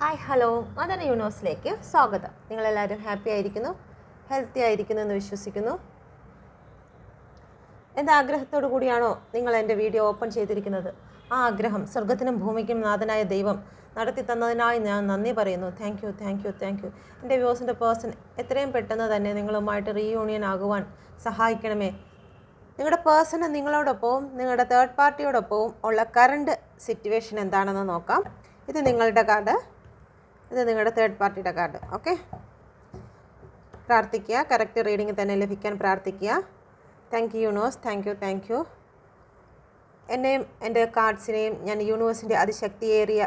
Hi hello mother യൂണിവേഴ്സിലേക്ക് സ്വാഗതം. നിങ്ങളെല്ലാവരും happy ആയിരിക്കുന്നു, ഹെൽത്തി ആയിരിക്കുന്നു എന്ന് വിശ്വസിക്കുന്നു. എന്താഗ്രഹത്തോടു കൂടിയാണോ നിങ്ങൾ എൻ്റെ വീഡിയോ ഓപ്പൺ ചെയ്തിരിക്കുന്നത്? ആ ആഗ്രഹം സ്വർഗത്തിനും ഭൂമിക്കും നാഥനായ ദൈവം നടത്തി തന്നതിനായി ഞാൻ നന്ദി പറയുന്നു. Thank you thank you thank U. എൻ്റെ വ്യൂസിൻ്റെ പേഴ്സൺ എത്രയും പെട്ടെന്ന് തന്നെ നിങ്ങളുമായിട്ട് റീയൂണിയൻ ആകുവാൻ സഹായിക്കണമേ. നിങ്ങളുടെ പേഴ്സണ് നിങ്ങളോടൊപ്പവും നിങ്ങളുടെ തേർഡ് പാർട്ടിയോടൊപ്പവും ഉള്ള കറണ്ട് സിറ്റുവേഷൻ എന്താണെന്ന് നോക്കാം. ഇത് നിങ്ങളുടെ കാർഡ്, ഇത് നിങ്ങളുടെ തേർഡ് പാർട്ടിയുടെ കാർഡ്. ഓക്കെ, പ്രാർത്ഥിക്കുക. കറക്റ്റ് റീഡിംഗ് തന്നെ ലഭിക്കാൻ പ്രാർത്ഥിക്കുക. Thank you universe, thank you thank U. എന്നെയും എൻ്റെ കാർഡ്സിനെയും ഞാൻ യൂണിവേഴ്സിൻ്റെ അതിശക്തിയേറിയ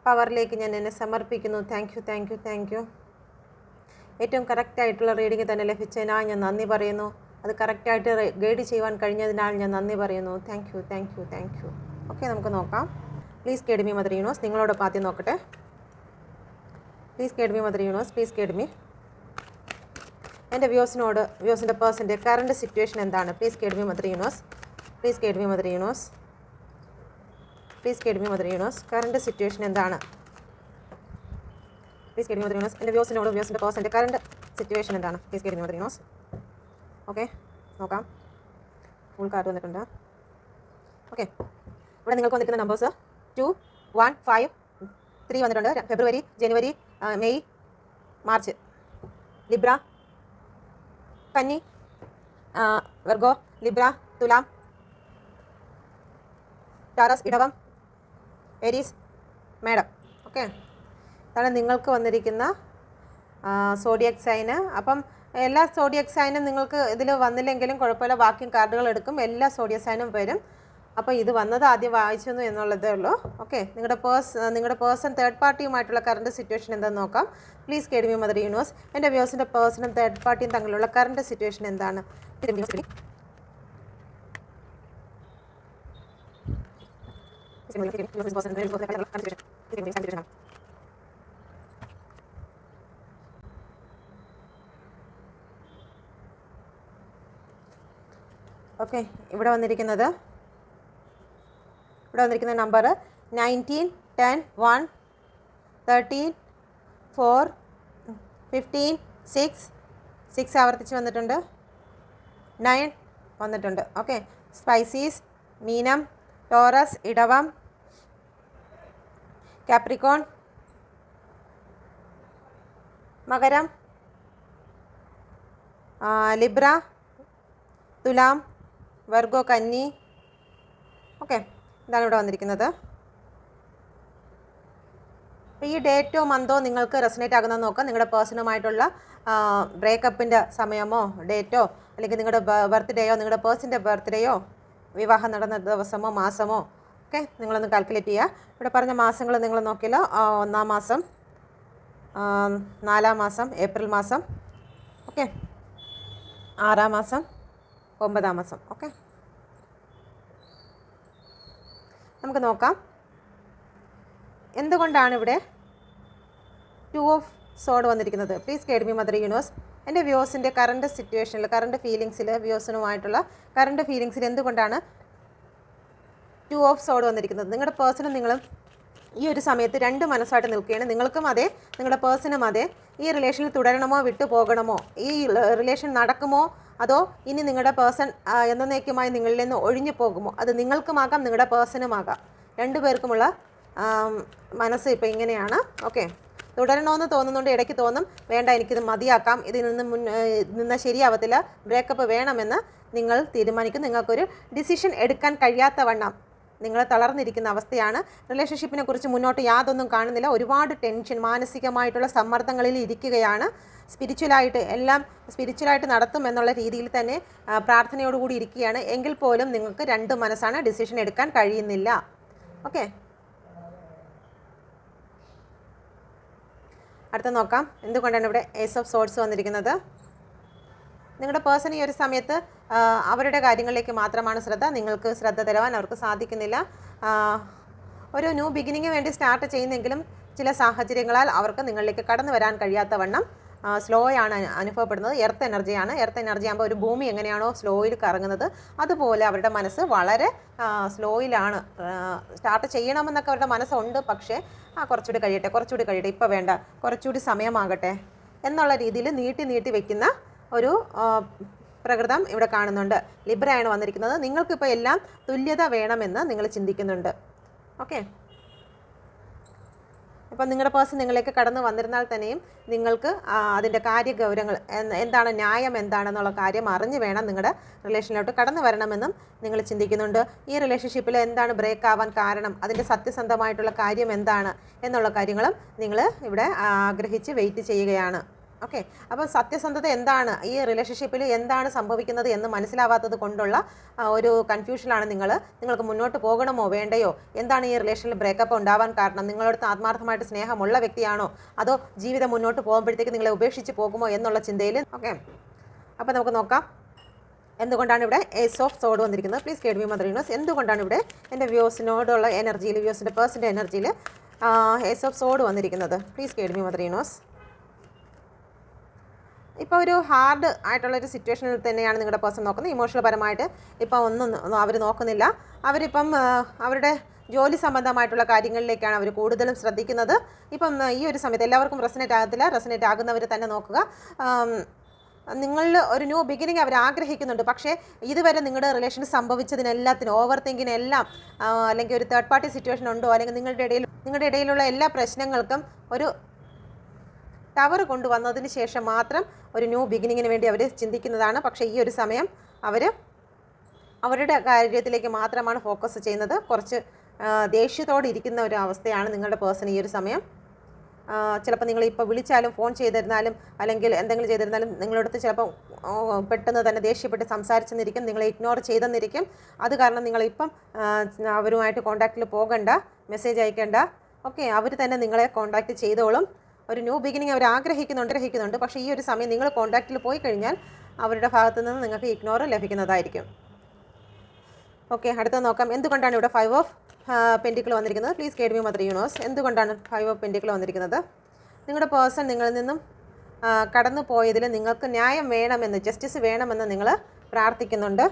പവറിലേക്ക് ഞാൻ എന്നെ സമർപ്പിക്കുന്നു. Thank you thank you thank U. ഏറ്റവും കറക്റ്റായിട്ടുള്ള റീഡിംഗ് തന്നെ ലഭിച്ചതിനാൽ ഞാൻ നന്ദി പറയുന്നു. അത് കറക്റ്റായിട്ട് ഗൈഡ് ചെയ്യുവാൻ കഴിഞ്ഞതിനാൽ ഞാൻ നന്ദി പറയുന്നു. Thank you thank you thank you. Okay, നമുക്ക് നോക്കാം. Please guide me mother universe. നിങ്ങളോടൊപ്പം ആദ്യം നോക്കട്ടെ. Please guide me mother universe, please guide me. എൻ്റെ വ്യൂസിൻ്റെ പേഴ്സൻ്റെ കറണ്ട് സിറ്റുവേഷൻ എന്താണ്? Please guide me mother universe, please guide me mother universe, please guide me mother universe. Current situation എന്താണ്? Please guide me mother universe. എൻ്റെ വ്യൂസിൻ്റെ പേഴ്സൻ്റെ current situation എന്താണ്? Please guide me mother universe. Okay, നോക്കാം. Full card വന്നിട്ടുണ്ട്. Okay, ഇവിടെ നിങ്ങൾക്ക് വന്നിരിക്കുന്ന നമ്പേഴ്സ് 2, 1, 5, 3 വന്നിട്ടുണ്ട്. ഫെബ്രുവരി, ജനുവരി, മെയ്, മാർച്ച്. ലിബ്ര, കന്നി, വെർഗോ, ലിബ്ര, തുലാം, ടാറസ്, ഇടവം, ഏരീസ്, മേടം. ഓക്കെ, ഇതാണ് നിങ്ങൾക്ക് വന്നിരിക്കുന്ന സോഡിയക് സൈന്. അപ്പം എല്ലാ സോഡിയക് സൈനും നിങ്ങൾക്ക് ഇതിൽ വന്നില്ലെങ്കിലും കുഴപ്പമില്ല, ബാക്കി കാർഡുകൾ എടുക്കും. എല്ലാ സോഡിയക് സൈനും വരും. അപ്പോൾ ഇത് വന്നത് ആദ്യം വായിച്ചു എന്നുള്ളതേ ഉള്ളൂ. ഓക്കെ, നിങ്ങളുടെ പേഴ്സൺ തേർഡ് പാർട്ടിയുമായിട്ടുള്ള കറണ്ട് സിറ്റുവേഷൻ എന്താണെന്ന് നോക്കാം. Please guide me mother universe. എൻ്റെ വ്യൂസിൻ്റെ പേഴ്സണും തേർഡ് പാർട്ടിയും തമ്മിലുള്ള കറണ്ട് സിറ്റുവേഷൻ എന്താണ്? ഓക്കെ, ഇവിടെ വന്നിരിക്കുന്ന നമ്പർ 19, 10, 1, 13, 4, 15, 6 ആവർത്തിച്ച് വന്നിട്ടുണ്ട്. 9 വന്നിട്ടുണ്ട്. ഓക്കെ, സ്പൈസീസ്, മീനം, ടോറസ്, ഇടവം, കാപ്രിക്കോൺ, മകരം, ലിബ്ര, തുലാം, വെർഗോ, കന്നി. ഓക്കെ, ഇതാണ് ഇവിടെ വന്നിരിക്കുന്നത്. അപ്പോൾ ഈ ഡേറ്റോ മന്തോ നിങ്ങൾക്ക് റെസനേറ്റ് ആകുന്നത് നോക്കാം. നിങ്ങളുടെ പേഴ്സണുമായിട്ടുള്ള ബ്രേക്കപ്പിൻ്റെ സമയമോ ഡേറ്റോ, അല്ലെങ്കിൽ നിങ്ങളുടെ ബർത്ത്ഡേയോ, നിങ്ങളുടെ പേഴ്സൻ്റെ ബർത്ത്ഡേയോ, വിവാഹം നടന്ന ദിവസമോ മാസമോ ഒക്കെ നിങ്ങളൊന്ന് കാൽക്കുലേറ്റ് ചെയ്യുക. ഇവിടെ പറഞ്ഞ മാസങ്ങൾ നിങ്ങൾ നോക്കിയല്ലോ. 1-ാം മാസം, 4-ാം മാസം, ഏപ്രിൽ മാസം. ഓക്കെ, 6-ാം മാസം, 9-ാം മാസം. ഓക്കെ, നമുക്ക് നോക്കാം എന്തുകൊണ്ടാണ് ഇവിടെ 2 ഓഫ് സോഡ് വന്നിരിക്കുന്നത്. Please guide me mother universe. എൻ്റെ വ്യൂസിൻ്റെ കറണ്ട് സിറ്റുവേഷനിൽ, കറണ്ട് ഫീലിങ്സിൽ, വ്യൂസിനുമായിട്ടുള്ള കറണ്ട് ഫീലിങ്സിൽ എന്തുകൊണ്ടാണ് 2 ഓഫ് സോഡ് വന്നിരിക്കുന്നത്? നിങ്ങളുടെ പേഴ്സണും നിങ്ങളും ഈ ഒരു സമയത്ത് രണ്ട് മനസ്സായിട്ട് നിൽക്കുകയാണ്. നിങ്ങൾക്കും അതെ, നിങ്ങളുടെ പേഴ്സണും അതെ. ഈ റിലേഷനിൽ തുടരണമോ വിട്ടു പോകണമോ, ഈ റിലേഷൻ നടക്കുമോ, അതോ ഇനി നിങ്ങളുടെ പേഴ്സൺ എന്നേക്കുമായി നിങ്ങളിൽ നിന്ന് ഒഴിഞ്ഞു പോകുമോ? അത് നിങ്ങൾക്കുമാകാം, നിങ്ങളുടെ പേഴ്സണുമാകാം. രണ്ടുപേർക്കുമുള്ള മനസ്സ് ഇപ്പോൾ ഇങ്ങനെയാണ്. ഓക്കെ, തുടരണമെന്ന് തോന്നുന്നുണ്ട്. ഇടയ്ക്ക് തോന്നും വേണ്ട, എനിക്കിത് മതിയാക്കാം, ഇതിൽ നിന്ന് ശരിയാവത്തില്ല, ബ്രേക്കപ്പ് വേണമെന്ന് നിങ്ങൾ തീരുമാനിക്കും. നിങ്ങൾക്കൊരു ഡിസിഷൻ എടുക്കാൻ കഴിയാത്ത വണ്ണം നിങ്ങൾ തളർന്നിരിക്കുന്ന അവസ്ഥയാണ്. റിലേഷൻഷിപ്പിനെ കുറിച്ച് മുന്നോട്ട് യാതൊന്നും കാണുന്നില്ല. ഒരുപാട് ടെൻഷൻ, മാനസികമായിട്ടുള്ള സമ്മർദ്ദങ്ങളിൽ ഇരിക്കുകയാണ്. സ്പിരിച്വലായിട്ട് നടത്തും എന്നുള്ള രീതിയിൽ തന്നെ പ്രാർത്ഥനയോടുകൂടി ഇരിക്കുകയാണ്. എങ്കിൽ പോലും നിങ്ങൾക്ക് രണ്ട് മനസ്സാണ്, ഡിസിഷൻ എടുക്കാൻ കഴിയുന്നില്ല. ഓക്കെ, അടുത്ത നോക്കാം എന്തുകൊണ്ടാണ് ഇവിടെ ഏസ് ഓഫ് സോഡ്സ് വന്നിരിക്കുന്നത്. നിങ്ങളുടെ പേഴ്സൺ ഈ ഒരു സമയത്ത് അവരുടെ കാര്യങ്ങളിലേക്ക് മാത്രമാണ് ശ്രദ്ധ. നിങ്ങൾക്ക് ശ്രദ്ധ തരുവാൻ അവർക്ക് സാധിക്കുന്നില്ല. ഒരു ന്യൂ ബിഗിനിങ്ങിന് വേണ്ടി സ്റ്റാർട്ട് ചെയ്യുന്നെങ്കിലും ചില സാഹചര്യങ്ങളാൽ അവർക്ക് നിങ്ങളിലേക്ക് കടന്നു വരാൻ കഴിയാത്ത വണ്ണം സ്ലോ ആണ് അനുഭവപ്പെടുന്നത്. എർത്ത് എനർജിയാണ്. എർത്ത് എനർജി ആകുമ്പോൾ ഒരു ഭൂമി എങ്ങനെയാണോ സ്ലോയിൽ കറങ്ങുന്നത് അതുപോലെ അവരുടെ മനസ്സ് വളരെ സ്ലോയിലാണ്. സ്റ്റാർട്ട് ചെയ്യണമെന്നൊക്കെ അവരുടെ മനസ്സുണ്ട്, പക്ഷേ കുറച്ചുകൂടി കഴിയട്ടെ, ഇപ്പോൾ വേണ്ട, കുറച്ചുകൂടി സമയമാകട്ടെ എന്നുള്ള രീതിയിൽ നീട്ടി വെക്കുന്ന ഒരു പ്രകൃതം ഇവിടെ കാണുന്നുണ്ട്. ലിബ്രയാണ് വന്നിരിക്കുന്നത്. നിങ്ങൾക്കിപ്പോൾ എല്ലാം തുല്യത വേണമെന്ന് നിങ്ങൾ ചിന്തിക്കുന്നുണ്ട്. ഓക്കെ, ഇപ്പം നിങ്ങളുടെ പേഴ്സൺ നിങ്ങളിലേക്ക് കടന്നു വന്നിരുന്നാൽ തന്നെയും നിങ്ങൾക്ക് അതിൻ്റെ കാര്യഗൗരവങ്ങൾ എന്താണ്, ന്യായം എന്താണെന്നുള്ള കാര്യം അറിഞ്ഞു വേണം നിങ്ങളുടെ റിലേഷനിലോട്ട് കടന്നു വരണമെന്നും നിങ്ങൾ ചിന്തിക്കുന്നുണ്ട്. ഈ റിലേഷൻഷിപ്പിൽ എന്താണ് ബ്രേക്ക് ആവാൻ കാരണം, അതിൻ്റെ സത്യസന്ധമായിട്ടുള്ള കാര്യം എന്താണ് എന്നുള്ള കാര്യങ്ങളും നിങ്ങൾ ഇവിടെ ആഗ്രഹിച്ച് വെയിറ്റ് ചെയ്യുകയാണ്. ഓക്കെ, അപ്പോൾ സത്യസന്ധത എന്താണ്, ഈ റിലേഷൻഷിപ്പിൽ എന്താണ് സംഭവിക്കുന്നത് എന്ന് മനസ്സിലാവാത്തത് കൊണ്ടുള്ള ഒരു കൺഫ്യൂഷനാണ് നിങ്ങൾക്ക് മുന്നോട്ട് പോകണമോ വേണ്ടയോ, എന്താണ് ഈ റിലേഷനിൽ ബ്രേക്കപ്പ് ഉണ്ടാവാൻ കാരണം, നിങ്ങളടുത്ത് ആത്മാർത്ഥമായിട്ട് സ്നേഹമുള്ള വ്യക്തിയാണോ അതോ ജീവിതം മുന്നോട്ട് പോകുമ്പോഴത്തേക്ക് നിങ്ങളെ ഉപേക്ഷിച്ച് പോകുമോ എന്നുള്ള ചിന്തയിൽ. ഓക്കെ, അപ്പോൾ നമുക്ക് നോക്കാം എന്തുകൊണ്ടാണ് ഇവിടെ ഏസ് ഓഫ് സോഡ് വന്നിരിക്കുന്നത്. Please guide me mother universe, എന്തുകൊണ്ടാണ് ഇവിടെ എൻ്റെ വ്യൂസിനോടുള്ള എനർജിയിൽ, വ്യൂസിൻ്റെ പേഴ്സൻ്റെ എനർജിയിൽ ഏസ് ഓഫ് സോഡ് വന്നിരിക്കുന്നത്. Please guide me mother universe. ഇപ്പോൾ ഒരു ഹാർഡ് ആയിട്ടുള്ളൊരു സിറ്റുവേഷനിൽ തന്നെയാണ് നിങ്ങളുടെ പേഴ്സൺ നോക്കുന്നത്. ഇമോഷണൽ പരമായിട്ട് ഇപ്പം ഒന്നും അവർ നോക്കുന്നില്ല. അവരിപ്പം അവരുടെ ജോലി സംബന്ധമായിട്ടുള്ള കാര്യങ്ങളിലേക്കാണ് അവർ കൂടുതലും ശ്രദ്ധിക്കുന്നത്. ഇപ്പം ഈ ഒരു സമയത്ത് എല്ലാവർക്കും റെസനേറ്റ് ആകത്തില്ല. റെസനേറ്റ് ആകുന്നവർ തന്നെ നോക്കുക. നിങ്ങളിൽ ഒരു ന്യൂ ബിഗിനിങ് അവർ ആഗ്രഹിക്കുന്നുണ്ട്. പക്ഷേ ഇതുവരെ നിങ്ങളുടെ റിലേഷൻ സംഭവിച്ചതിനെല്ലാത്തിനും, ഓവർ തിങ്കിനെല്ലാം, അല്ലെങ്കിൽ ഒരു തേർഡ് പാർട്ടി സിറ്റുവേഷൻ ഉണ്ടോ, അല്ലെങ്കിൽ നിങ്ങളുടെ ഇടയിലുള്ള എല്ലാ പ്രശ്നങ്ങൾക്കും ഒരു ടവർ കൊണ്ടുവന്നതിന് ശേഷം മാത്രം ഒരു ന്യൂ ബിഗിനിങ്ങിന് വേണ്ടി അവർ ചിന്തിക്കുന്നതാണ്. പക്ഷേ ഈ ഒരു സമയം അവർ അവരുടെ കാര്യത്തിലേക്ക് മാത്രമാണ് ഫോക്കസ് ചെയ്യുന്നത്. കുറച്ച് ദേഷ്യത്തോടെ ഇരിക്കുന്ന ഒരു അവസ്ഥയാണ് നിങ്ങളുടെ പേഴ്സൺ ഈ ഒരു സമയം. ചിലപ്പോൾ നിങ്ങളിപ്പോൾ വിളിച്ചാലും ഫോൺ ചെയ്തിരുന്നാലും അല്ലെങ്കിൽ എന്തെങ്കിലും ചെയ്തിരുന്നാലും നിങ്ങളടുത്ത് ചിലപ്പോൾ പെട്ടെന്ന് തന്നെ ദേഷ്യപ്പെട്ട് സംസാരിച്ചെന്നിരിക്കും, നിങ്ങളെ ഇഗ്നോർ ചെയ്തെന്നിരിക്കും. അത് കാരണം നിങ്ങളിപ്പം അവരുമായിട്ട് കോൺടാക്റ്റിൽ പോകണ്ട, മെസ്സേജ് അയക്കേണ്ട. ഓക്കെ, അവർ തന്നെ നിങ്ങളെ കോൺടാക്റ്റ് ചെയ്തോളും. ഒരു ന്യൂ ബിഗിനിങ് അവർ ആഗ്രഹിക്കുന്നുണ്ട്. പക്ഷേ ഈ ഒരു സമയം നിങ്ങൾ കോൺടാക്റ്റിൽ പോയി കഴിഞ്ഞാൽ അവരുടെ ഭാഗത്തു നിന്ന് നിങ്ങൾക്ക് ഇഗ്നോർ ലഭിക്കുന്നതായിരിക്കും. ഓക്കെ, അടുത്ത നോക്കാം. എന്തുകൊണ്ടാണ് ഇവിടെ 5 ഓഫ് പെൻറ്റിക്കിൾ വന്നിരിക്കുന്നത്. Please guide me mother universe, എന്തുകൊണ്ടാണ് 5 ഓഫ് പെൻറ്റിക്കിൾ വന്നിരിക്കുന്നത്. നിങ്ങളുടെ പേഴ്സൺ നിങ്ങളിൽ നിന്നും കടന്നു പോയതിൽ നിങ്ങൾക്ക് ന്യായം വേണമെന്ന്, ജസ്റ്റിസ് വേണമെന്ന് നിങ്ങൾ പ്രാർത്ഥിക്കുന്നുണ്ട്.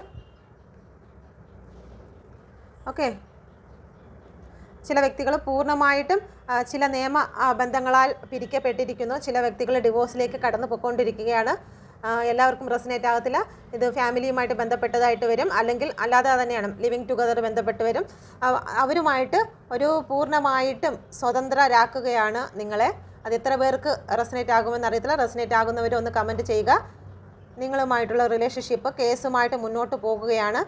ഓക്കെ, ചില വ്യക്തികൾ പൂർണ്ണമായിട്ടും ചില നിയമ ബന്ധങ്ങളാൽ പിരിക്കപ്പെട്ടിരിക്കുന്നു. ചില വ്യക്തികൾ ഡിവോഴ്സിലേക്ക് കടന്നു പോയിക്കൊണ്ടിരിക്കുകയാണ്. എല്ലാവർക്കും റെസനേറ്റ് ആകത്തില്ല. ഇത് ഫാമിലിയുമായിട്ട് ബന്ധപ്പെട്ടതായിട്ട് വരും, അല്ലെങ്കിൽ അല്ലാതെ തന്നെയാണ് ലിവിങ് ടുഗദർ ബന്ധപ്പെട്ട് വരും. അവരുമായിട്ട് ഒരു പൂർണ്ണമായിട്ടും സ്വതന്ത്രരാക്കുകയാണ് നിങ്ങളെ. അത് എത്ര പേർക്ക് റെസനേറ്റ് ആകുമെന്ന് അറിയത്തില്ല. റെസനേറ്റ് ആകുന്നവരൊന്ന് കമൻറ്റ് ചെയ്യുക. നിങ്ങളുമായിട്ടുള്ള റിലേഷൻഷിപ്പ് കേസുമായിട്ട് മുന്നോട്ട് പോകുകയാണ്.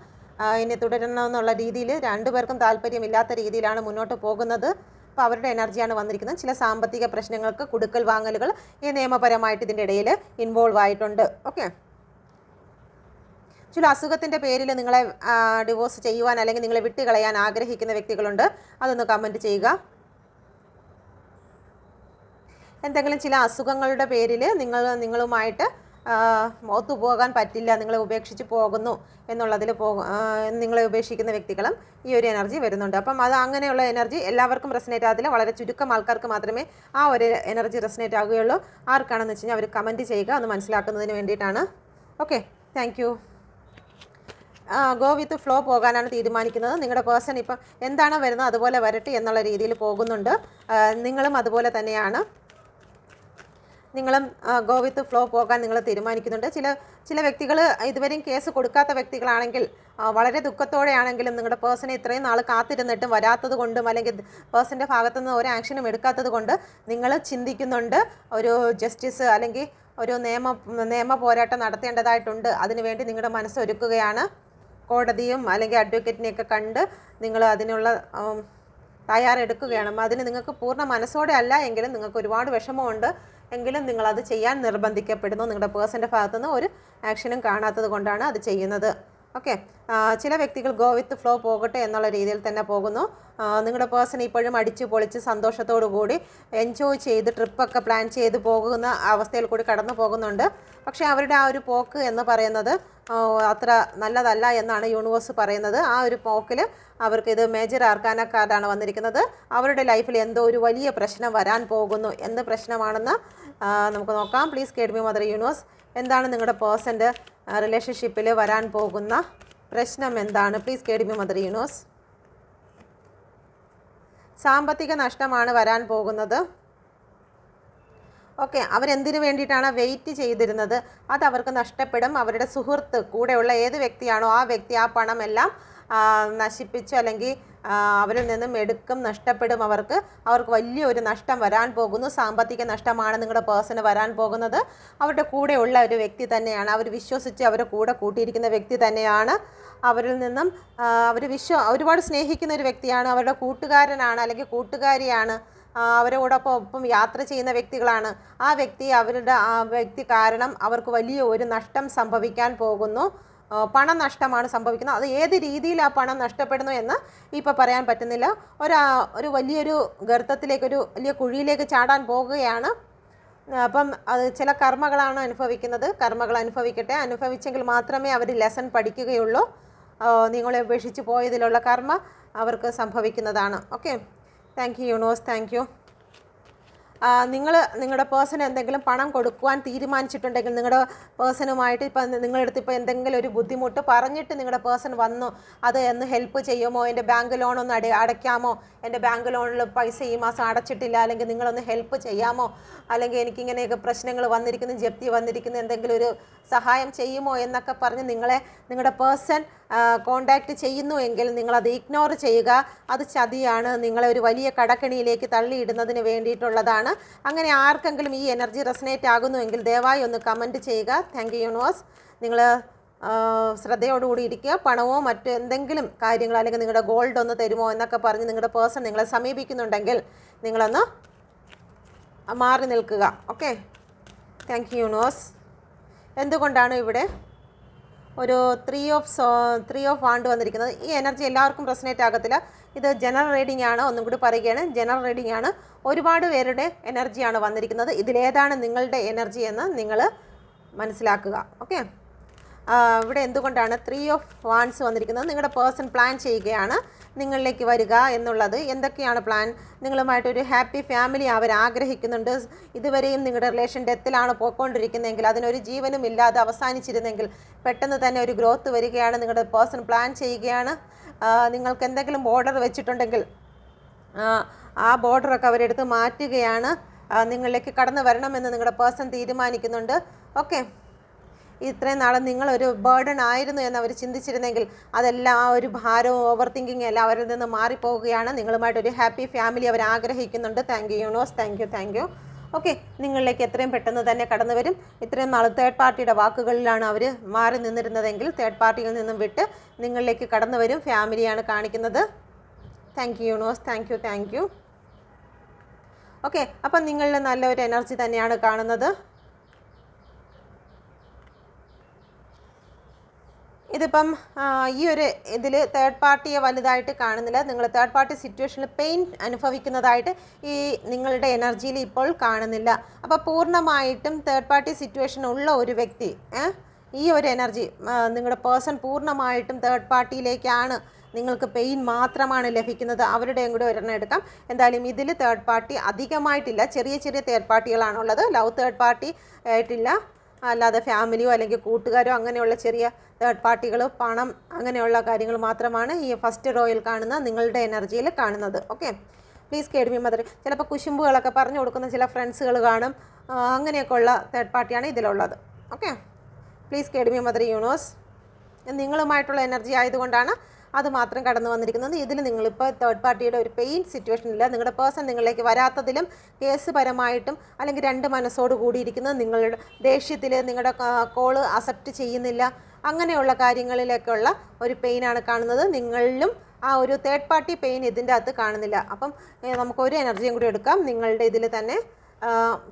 ഇനി തുടരണമെന്നുള്ള രീതിയിൽ രണ്ടുപേർക്കും താല്പര്യമില്ലാത്ത രീതിയിലാണ് മുന്നോട്ട് പോകുന്നത്. അപ്പോൾ അവരുടെ എനർജിയാണ് വന്നിരിക്കുന്നത്. ചില സാമ്പത്തിക പ്രശ്നങ്ങൾക്ക് കൊടുക്കൽ വാങ്ങലുകൾ ഈ നിയമപരമായിട്ട് ഇതിൻ്റെ ഇടയിൽ ഇൻവോൾവ് ആയിട്ടുണ്ട്. ഓക്കെ, ചില അസുഖത്തിൻ്റെ പേരിൽ നിങ്ങളെ ഡിവോഴ്സ് ചെയ്യുവാൻ അല്ലെങ്കിൽ നിങ്ങളെ വിട്ടുകളയാൻ ആഗ്രഹിക്കുന്ന വ്യക്തികളുണ്ട്. അതൊന്ന് കമൻറ്റ് ചെയ്യുക. എന്തെങ്കിലും ചില അസുഖങ്ങളുടെ പേരിൽ നിങ്ങളുമായിട്ട് ഒത്തുപോകാൻ പറ്റില്ല, നിങ്ങളെ ഉപേക്ഷിച്ച് പോകുന്നു എന്നുള്ളതിൽ നിങ്ങളെ ഉപേക്ഷിക്കുന്ന വ്യക്തികളും ഈ ഒരു എനർജി വരുന്നുണ്ട്. അപ്പം അത് അങ്ങനെയുള്ള എനർജി എല്ലാവർക്കും റെസനേറ്റ് ആകത്തില്ല. വളരെ ചുരുക്കം ആൾക്കാർക്ക് മാത്രമേ ആ ഒരു എനർജി റെസനേറ്റ് ആകുകയുള്ളൂ. ആർക്കാണെന്ന് വെച്ച് കഴിഞ്ഞാൽ അവർ കമൻറ്റ് ചെയ്യുക, ഒന്ന് മനസ്സിലാക്കുന്നതിന് വേണ്ടിയിട്ടാണ്. Okay, thank U. Go with flow പോകാനാണ് തീരുമാനിക്കുന്നത്. നിങ്ങളുടെ പേഴ്സൺ ഇപ്പം എന്താണോ വരുന്നത് അതുപോലെ വരട്ടെ എന്നുള്ള രീതിയിൽ പോകുന്നുണ്ട്. നിങ്ങളും അതുപോലെ തന്നെയാണ്. നിങ്ങളും ഗോ വിത്ത് ഫ്ലോ പോകാൻ നിങ്ങൾ തീരുമാനിക്കുന്നുണ്ട്. ചില വ്യക്തികൾ ഇതുവരെയും കേസ് കൊടുക്കാത്ത വ്യക്തികളാണെങ്കിൽ വളരെ ദുഃഖത്തോടെയാണെങ്കിലും നിങ്ങളുടെ പേഴ്സണെ ഇത്രയും നാൾ കാത്തിരുന്നിട്ടും വരാത്തത് കൊണ്ടും അല്ലെങ്കിൽ പേഴ്സൻ്റെ ഭാഗത്തുനിന്ന് ഒരു ആക്ഷനും എടുക്കാത്തത് കൊണ്ട് നിങ്ങൾ ചിന്തിക്കുന്നുണ്ട് ഒരു ജസ്റ്റിസ് അല്ലെങ്കിൽ ഒരു നിയമ പോരാട്ടം നടത്തേണ്ടതായിട്ടുണ്ട്. അതിനുവേണ്ടി നിങ്ങളുടെ മനസ്സൊരുക്കുകയാണ്. കോടതിയും അല്ലെങ്കിൽ അഡ്വക്കേറ്റിനെയൊക്കെ കണ്ട് നിങ്ങൾ അതിനുള്ള തയ്യാറെടുക്കുകയാണ്. അതിന് നിങ്ങൾക്ക് പൂർണ്ണ മനസ്സോടെ അല്ല എങ്കിലും നിങ്ങൾക്ക് ഒരുപാട് വിഷമമുണ്ട് എങ്കിലും നിങ്ങളത് ചെയ്യാൻ നിർബന്ധിക്കപ്പെടുന്നു. നിങ്ങളുടെ പേഴ്സൻ്റെ ഭാഗത്തുനിന്ന് ഒരു ആക്ഷനും കാണാത്തത് കൊണ്ടാണ് അത് ചെയ്യുന്നത്. ഓക്കെ, ചില വ്യക്തികൾ ഗോ വിത്ത് ഫ്ലോ പോകട്ടെ എന്നുള്ള രീതിയിൽ തന്നെ പോകുന്നു. നിങ്ങളുടെ പേഴ്സൺ ഇപ്പോഴും അടിച്ചു പൊളിച്ച് സന്തോഷത്തോടു കൂടി എൻജോയ് ചെയ്ത് ട്രിപ്പൊക്കെ പ്ലാൻ ചെയ്ത് പോകുന്ന അവസ്ഥയിൽ കൂടി കടന്നു പോകുന്നുണ്ട്. പക്ഷേ അവരുടെ ആ ഒരു പോക്ക് എന്ന് പറയുന്നത് അത്ര നല്ലതല്ല എന്നാണ് യൂണിവേഴ്സ് പറയുന്നത്. ആ ഒരു പോക്കിൽ അവർക്കിത് മേജർ ആർക്കാന കാർഡാണ് വന്നിരിക്കുന്നത്. അവരുടെ ലൈഫിൽ എന്തോ ഒരു വലിയ പ്രശ്നം വരാൻ പോകുന്നു. എന്ത് പ്രശ്നമാണെന്ന് നമുക്ക് നോക്കാം. Please guide me mother universe. എന്താണ് നിങ്ങളുടെ പേഴ്സൻ്റെ റിലേഷൻഷിപ്പിൽ വരാൻ പോകുന്ന പ്രശ്നം എന്താണ്? Please guide me mother universe. സാമ്പത്തിക നഷ്ടമാണ് വരാൻ പോകുന്നത്. ഓക്കെ, അവരെന്തിനു വേണ്ടിയിട്ടാണ് വെയിറ്റ് ചെയ്തിരുന്നത് അത് അവർക്ക് നഷ്ടപ്പെടും. അവരുടെ സുഹൃത്ത് കൂടെയുള്ള ഏത് വ്യക്തിയാണോ ആ വ്യക്തി ആ പണമെല്ലാം നശിപ്പിച്ചു അല്ലെങ്കിൽ അവരിൽ നിന്നും എടുക്കും, നഷ്ടപ്പെടും. അവർക്ക് വലിയൊരു നഷ്ടം വരാൻ പോകുന്നു. സാമ്പത്തിക നഷ്ടമാണ് നിങ്ങളുടെ പേഴ്സണ് വരാൻ പോകുന്നത്. അവരുടെ കൂടെയുള്ള ഒരു വ്യക്തി തന്നെയാണ്, അവർ വിശ്വസിച്ച് അവരുടെ കൂടെ കൂട്ടിയിരിക്കുന്ന വ്യക്തി തന്നെയാണ്. അവരിൽ നിന്നും ഒരുപാട് സ്നേഹിക്കുന്ന ഒരു വ്യക്തിയാണ്, അവരുടെ കൂട്ടുകാരനാണ് അല്ലെങ്കിൽ കൂട്ടുകാരിയാണ്, അവരോടൊപ്പം യാത്ര ചെയ്യുന്ന വ്യക്തികളാണ്. ആ വ്യക്തി കാരണം അവർക്ക് വലിയ ഒരു നഷ്ടം സംഭവിക്കാൻ പോകുന്നു. പണം നഷ്ടമാണ് സംഭവിക്കുന്നത്. അത് ഏത് രീതിയിൽ ആ പണം നഷ്ടപ്പെടുന്നു എന്ന് ഇപ്പോൾ പറയാൻ പറ്റുന്നില്ല. ഒരു വലിയൊരു ഗർത്തത്തിലേക്ക്, ഒരു വലിയ കുഴിയിലേക്ക് ചാടാൻ പോകുകയാണ്. അപ്പം അത് ചില കർമ്മകളാണ് അനുഭവിക്കുന്നത്. കർമ്മകൾ അനുഭവിക്കട്ടെ. അനുഭവിച്ചെങ്കിൽ മാത്രമേ അവർ ലെസൺ പഠിക്കുകയുള്ളൂ. നിങ്ങളെ ഉപേക്ഷിച്ച് പോയതിലുള്ള കർമ്മ അവർക്ക് സംഭവിക്കുന്നതാണ്. Okay, thank you universe, thank you. നിങ്ങളുടെ പേഴ്സണ് എന്തെങ്കിലും പണം കൊടുക്കുവാൻ തീരുമാനിച്ചിട്ടുണ്ടെങ്കിൽ നിങ്ങളുടെ പേഴ്സണുമായിട്ട് നിങ്ങളെടുത്ത് എന്തെങ്കിലും ഒരു ബുദ്ധിമുട്ട് പറഞ്ഞിട്ട് നിങ്ങളുടെ പേഴ്സൺ വന്നു, അത് എന്ന് ഹെൽപ്പ് ചെയ്യുമോ, എൻ്റെ ബാങ്ക് ലോണൊന്ന് അടയ്ക്കാമോ, എൻ്റെ ബാങ്ക് ലോണിൽ പൈസ ഈ മാസം അടച്ചിട്ടില്ല, അല്ലെങ്കിൽ നിങ്ങളൊന്ന് ഹെൽപ്പ് ചെയ്യാമോ, അല്ലെങ്കിൽ എനിക്കിങ്ങനെയൊക്കെ പ്രശ്നങ്ങൾ വന്നിരിക്കുന്നു, ജപ്തി വന്നിരിക്കുന്നു, എന്തെങ്കിലും ഒരു സഹായം ചെയ്യുമോ എന്നൊക്കെ പറഞ്ഞ് നിങ്ങളുടെ പേഴ്സൺ കോണ്ടാക്റ്റ് ചെയ്യുന്നു എങ്കിൽ നിങ്ങളത് ഇഗ്നോർ ചെയ്യുക. അത് ചതിയാണ്, നിങ്ങളെ ഒരു വലിയ കടക്കെണിയിലേക്ക് തള്ളിയിടുന്നതിന് വേണ്ടിയിട്ടുള്ളതാണ്. അങ്ങനെ ആർക്കെങ്കിലും ഈ എനർജി റെസനേറ്റ് ആകുന്നുവെങ്കിൽ ദയവായി ഒന്ന് കമൻറ്റ് ചെയ്യുക. Thank you universe. നിങ്ങൾ ശ്രദ്ധയോടുകൂടി ഇരിക്കുക. പണമോ മറ്റു എന്തെങ്കിലും കാര്യങ്ങൾ അല്ലെങ്കിൽ നിങ്ങളുടെ ഗോൾഡ് ഒന്ന് തരുമോ എന്നൊക്കെ പറഞ്ഞ് നിങ്ങളുടെ പേഴ്സൺ നിങ്ങളെ സമീപിക്കുന്നുണ്ടെങ്കിൽ നിങ്ങളൊന്ന് മാറി നിൽക്കുക. Okay, thank you universe. എന്തുകൊണ്ടാണ് ഇവിടെ ഒരു ത്രീ ഓഫ് വാണ്ട് വന്നിരിക്കുന്നത്? ഈ എനർജി എല്ലാവർക്കും റെസനേറ്റ് ആകത്തില്ല. ഇത് ജനറൽ റീഡിംഗ് ആണ്. ഒന്നും കൂടി പറയുകയാണ്, ജനറൽ റീഡിംഗ് ആണ്. ഒരുപാട് പേരുടെ എനർജിയാണ് വന്നിരിക്കുന്നത്. ഇതിലേതാണ് നിങ്ങളുടെ എനർജി എന്ന് നിങ്ങൾ മനസ്സിലാക്കുക. ഓക്കെ, ഇവിടെ എന്തുകൊണ്ടാണ് ത്രീ ഓഫ് വാൻഡ്സ് വന്നിരിക്കുന്നത്? നിങ്ങളുടെ പേഴ്സൺ പ്ലാൻ ചെയ്യുകയാണ് നിങ്ങളിലേക്ക് വരിക എന്നുള്ളത്. എന്തൊക്കെയാണ് പ്ലാൻ? നിങ്ങളുമായിട്ടൊരു ഹാപ്പി ഫാമിലി അവർ ആഗ്രഹിക്കുന്നുണ്ട്. ഇതുവരെയും നിങ്ങളുടെ റിലേഷൻ ഡെത്തിലാണ് പോയിക്കൊണ്ടിരിക്കുന്നതെങ്കിൽ, അതിനൊരു ജീവനും ഇല്ലാതെ അവസാനിച്ചിരുന്നെങ്കിൽ പെട്ടെന്ന് തന്നെ ഒരു ഗ്രോത്ത് വരികയാണ്. നിങ്ങളുടെ പേഴ്സൺ പ്ലാൻ ചെയ്യുകയാണ്. നിങ്ങൾക്ക് എന്തെങ്കിലും ബോർഡർ വെച്ചിട്ടുണ്ടെങ്കിൽ ആ ബോർഡറൊക്കെ അവരെടുത്ത് മാറ്റുകയാണ്. നിങ്ങളിലേക്ക് കടന്നു വരണമെന്ന് നിങ്ങളുടെ പേഴ്സൺ തീരുമാനിക്കുന്നുണ്ട്. ഓക്കെ, ഇത്രയും നാളും നിങ്ങളൊരു ബേർഡൻ ആയിരുന്നു എന്ന് അവർ ചിന്തിച്ചിരുന്നെങ്കിൽ അതെല്ലാം ആ ഒരു ഭാരവും ഓവർ തിങ്കിങ് എല്ലാം അവരിൽ നിന്ന് മാറിപ്പോവുകയാണ്. നിങ്ങളുമായിട്ടൊരു ഹാപ്പി ഫാമിലി അവർ ആഗ്രഹിക്കുന്നുണ്ട്. Thank you universe, thank you. Okay, നിങ്ങളിലേക്ക് എത്രയും പെട്ടെന്ന് തന്നെ കടന്നു വരും. ഇത്രയും നാൾ തേർഡ് പാർട്ടിയുടെ വാക്കുകളിലാണ് അവർ മാറി നിന്നിരുന്നതെങ്കിൽ തേർഡ് പാർട്ടിയിൽ നിന്നും വിട്ട് നിങ്ങളിലേക്ക് കടന്നു വരും. ഫാമിലിയാണ് കാണിക്കുന്നത്. Thank you universe, thank you. Okay, അപ്പം നിങ്ങളിൽ നല്ലൊരു എനർജി തന്നെയാണ് കാണുന്നത്. ഇതിപ്പം ഈ ഒരു ഇതിൽ തേർഡ് പാർട്ടിയെ വലുതായിട്ട് കാണുന്നില്ല. നിങ്ങൾ തേർഡ് പാർട്ടി സിറ്റുവേഷനിൽ പെയിൻ അനുഭവിക്കുന്നതായിട്ട് ഈ നിങ്ങളുടെ എനർജിയിൽ ഇപ്പോൾ കാണുന്നില്ല. അപ്പോൾ പൂർണ്ണമായിട്ടും തേർഡ് പാർട്ടി സിറ്റുവേഷൻ ഉള്ള ഒരു വ്യക്തി, ഈ ഒരു എനർജി നിങ്ങളുടെ പേഴ്സൺ പൂർണ്ണമായിട്ടും തേർഡ് പാർട്ടിയിലേക്കാണ്, നിങ്ങൾക്ക് പെയിൻ മാത്രമാണ് ലഭിക്കുന്നത്. അവരുടെയും കൂടെ ഒരെണ്ണം എടുക്കാം. എന്തായാലും ഇതിൽ തേർഡ് പാർട്ടി അധികമായിട്ടില്ല. ചെറിയ തേർഡ് പാർട്ടികളാണുള്ളത്. ലവ് തേർഡ് പാർട്ടി ആയിട്ടില്ല. അല്ലാതെ ഫാമിലിയോ അല്ലെങ്കിൽ കൂട്ടുകാരോ അങ്ങനെയുള്ള ചെറിയ തേർഡ് പാർട്ടികൾ, പണം, അങ്ങനെയുള്ള കാര്യങ്ങൾ മാത്രമാണ് ഈ ഫസ്റ്റ് റോയിൽ കാണുന്ന നിങ്ങളുടെ എനർജിയിൽ കാണുന്നത്. Okay, please guide me mother. ചിലപ്പോൾ കുശുമ്പുകളൊക്കെ പറഞ്ഞു കൊടുക്കുന്ന ചില ഫ്രണ്ട്സുകൾ കാണും. അങ്ങനെയൊക്കെ ഉള്ള തേർഡ് പാർട്ടിയാണ് ഇതിലുള്ളത്. Okay, please guide me mother universe. നിങ്ങളുമായിട്ടുള്ള എനർജി ആയതുകൊണ്ടാണ് അത് മാത്രം കടന്നു വന്നിരിക്കുന്നത്. ഇതിൽ നിങ്ങളിപ്പോൾ തേർഡ് പാർട്ടിയുടെ ഒരു പെയിൻ സിറ്റുവേഷനില്ല. നിങ്ങളുടെ പേഴ്സൺ നിങ്ങളിലേക്ക് വരാത്തതിലും കേസ് പരമായിട്ടും അല്ലെങ്കിൽ രണ്ട് മനസ്സോട് കൂടിയിരിക്കുന്നത്, നിങ്ങളുടെ ദേഷ്യത്തിൽ നിങ്ങളുടെ കോള് അക്സെപ്റ്റ് ചെയ്യുന്നില്ല, അങ്ങനെയുള്ള കാര്യങ്ങളിലേക്കുള്ള ഒരു പെയിനാണ് കാണുന്നത്. നിങ്ങളിലും ആ ഒരു തേർഡ് പാർട്ടി പെയിൻ ഇതിൻ്റെ അകത്ത് കാണുന്നില്ല. അപ്പം നമുക്കൊരു എനർജിയും കൂടി എടുക്കാം. നിങ്ങളുടെ ഇതിൽ തന്നെ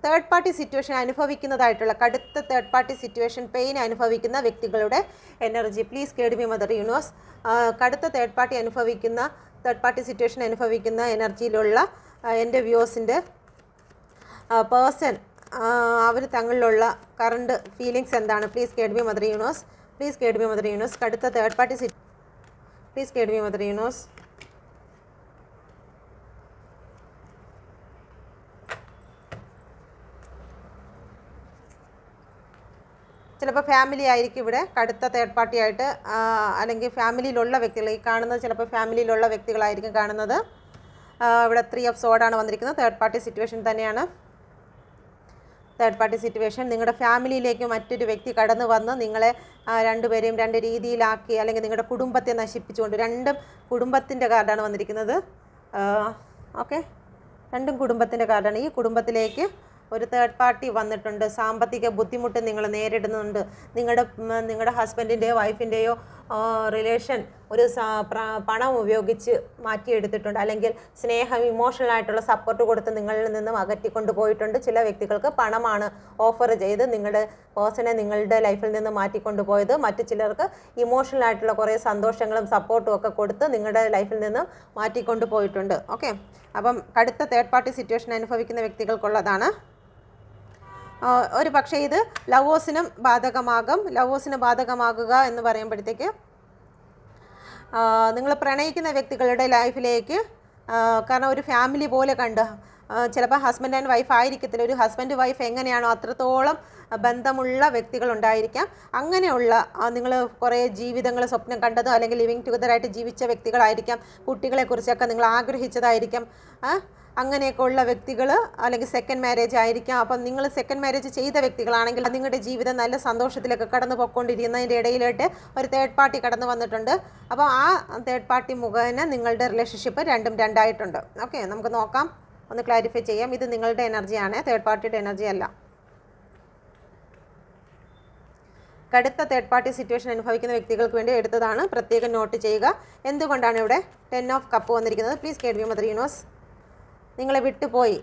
തേർഡ് പാർട്ടി സിറ്റുവേഷൻ അനുഭവിക്കുന്നതായിട്ടുള്ള കടുത്ത തേർഡ് പാർട്ടി സിറ്റുവേഷൻ പെയിൻ അനുഭവിക്കുന്ന വ്യക്തികളുടെ energy please guide me mother universe. കടുത്ത തേർഡ് പാർട്ടി അനുഭവിക്കുന്ന തേർഡ് പാർട്ടി സിറ്റുവേഷൻ അനുഭവിക്കുന്ന എനർജിയിലുള്ള എൻ്റെ വ്യൂസിൻ്റെ പേഴ്സൺ അവർ തങ്ങളിലുള്ള കറണ്ട് ഫീലിങ്സ് എന്താണ്? Please guide me mother universe. Please guide me mother universe. അടുത്ത third party please guide me mother universe. ചിലപ്പോൾ ഫാമിലി ആയിരിക്കും ഇവിടെ കടുത്ത തേർഡ് പാർട്ടി ആയിട്ട്, അല്ലെങ്കിൽ ഫാമിലിയിലുള്ള വ്യക്തികൾ. ഈ കാണുന്നത് ചിലപ്പോൾ ഫാമിലിയിലുള്ള വ്യക്തികളായിരിക്കും കാണുന്നത്. ഇവിടെ 3 ഓഫ് സോഡാണ് വന്നിരിക്കുന്നത്. തേർഡ് പാർട്ടി സിറ്റുവേഷൻ തന്നെയാണ്. തേർഡ് പാർട്ടി സിറ്റുവേഷൻ നിങ്ങളുടെ ഫാമിലിയിലേക്ക് മറ്റൊരു വ്യക്തി കടന്നു വന്ന് നിങ്ങളെ രണ്ടുപേരെയും രണ്ട് രീതിയിലാക്കി, അല്ലെങ്കിൽ നിങ്ങളുടെ കുടുംബത്തെ നശിപ്പിച്ചുകൊണ്ട്, രണ്ടും കുടുംബത്തിൻ്റെ കാർഡാണ് വന്നിരിക്കുന്നത്. ഓക്കെ, രണ്ടും കുടുംബത്തിൻ്റെ കാർഡാണ്. ഈ കുടുംബത്തിലേക്ക് ഒരു തേർഡ് പാർട്ടി വന്നിട്ടുണ്ട്. സാമ്പത്തിക ബുദ്ധിമുട്ട് നിങ്ങൾ നേരിടുന്നുണ്ട്. നിങ്ങളുടെ ഹസ്ബൻഡിൻ്റെയോ വൈഫിൻ്റെയോ റിലേഷൻ ഒരു പണം ഉപയോഗിച്ച് മാറ്റിയെടുത്തിട്ടുണ്ട്, അല്ലെങ്കിൽ സ്നേഹം, ഇമോഷണൽ ആയിട്ടുള്ള സപ്പോർട്ട് കൊടുത്ത് നിങ്ങളിൽ നിന്നും അകറ്റിക്കൊണ്ട് പോയിട്ടുണ്ട്. ചില വ്യക്തികൾക്ക് പണമാണ് ഓഫർ ചെയ്ത് നിങ്ങളുടെ പേഴ്സണെ നിങ്ങളുടെ ലൈഫിൽ നിന്ന് മാറ്റിക്കൊണ്ട് പോയത്. മറ്റു ചിലർക്ക് ഇമോഷണൽ ആയിട്ടുള്ള കുറേ സന്തോഷങ്ങളും സപ്പോർട്ടും ഒക്കെ കൊടുത്ത് നിങ്ങളുടെ ലൈഫിൽ നിന്നും മാറ്റിക്കൊണ്ട് പോയിട്ടുണ്ട്. ഓക്കെ, അപ്പം കടുത്ത തേർഡ് പാർട്ടി സിറ്റുവേഷൻ അനുഭവിക്കുന്ന വ്യക്തികൾക്കുള്ളതാണ്. ഒരു പക്ഷേ ഇത് ലവേഴ്സിനും ബാധകമാകും. ലവേഴ്സിന് ബാധകമാകുക എന്ന് പറയുമ്പോഴത്തേക്ക് നിങ്ങൾ പ്രണയിക്കുന്ന വ്യക്തികളുടെ ലൈഫിലേക്ക്, കാരണം ഒരു ഫാമിലി പോലെ കണ്ട്, ചിലപ്പോൾ ഹസ്ബൻഡ് ആൻഡ് വൈഫ് ആയിരിക്കത്തില്ല, ഒരു ഹസ്ബൻഡ് വൈഫ് എങ്ങനെയാണോ അത്രത്തോളം ബന്ധമുള്ള വ്യക്തികളുണ്ടായിരിക്കാം. അങ്ങനെയുള്ള നിങ്ങൾ കുറേ ജീവിതങ്ങൾ സ്വപ്നം കണ്ടതോ അല്ലെങ്കിൽ ലിവിങ് ടുഗദറായിട്ട് ജീവിച്ച വ്യക്തികളായിരിക്കാം. കുട്ടികളെക്കുറിച്ചൊക്കെ നിങ്ങൾ ആഗ്രഹിച്ചതായിരിക്കും. അങ്ങനെയൊക്കെ ഉള്ള വ്യക്തികൾ, അല്ലെങ്കിൽ സെക്കൻഡ് മാരേജ് ആയിരിക്കാം. അപ്പം നിങ്ങൾ സെക്കൻഡ് മാരേജ് ചെയ്ത വ്യക്തികളാണെങ്കിൽ നിങ്ങളുടെ ജീവിതം നല്ല സന്തോഷത്തിലൊക്കെ കടന്നു പോയിക്കൊണ്ടിരിക്കുന്നതിൻ്റെ ഇടയിലോട്ട് ഒരു തേർഡ് പാർട്ടി കടന്നു വന്നിട്ടുണ്ട്. അപ്പോൾ ആ തേർഡ് പാർട്ടി മുഖേന നിങ്ങളുടെ റിലേഷൻഷിപ്പ് രണ്ടായിട്ടുണ്ട്. ഓക്കെ, നമുക്ക് നോക്കാം, ഒന്ന് ക്ലാരിഫൈ ചെയ്യാം. ഇത് നിങ്ങളുടെ എനർജിയാണ്, തേർഡ് പാർട്ടിയുടെ എനർജി അല്ല. കടുത്ത തേർഡ് പാർട്ടി സിറ്റുവേഷൻ അനുഭവിക്കുന്ന വ്യക്തികൾക്ക് വേണ്ടി എടുത്തതാണ്, പ്രത്യേകം നോട്ട് ചെയ്യുക. എന്തുകൊണ്ടാണ് ഇവിടെ 10 ഓഫ് കപ്പ് വന്നിരിക്കുന്നത്? Please guide me mother universe. നിങ്ങളെ വിട്ടുപോയി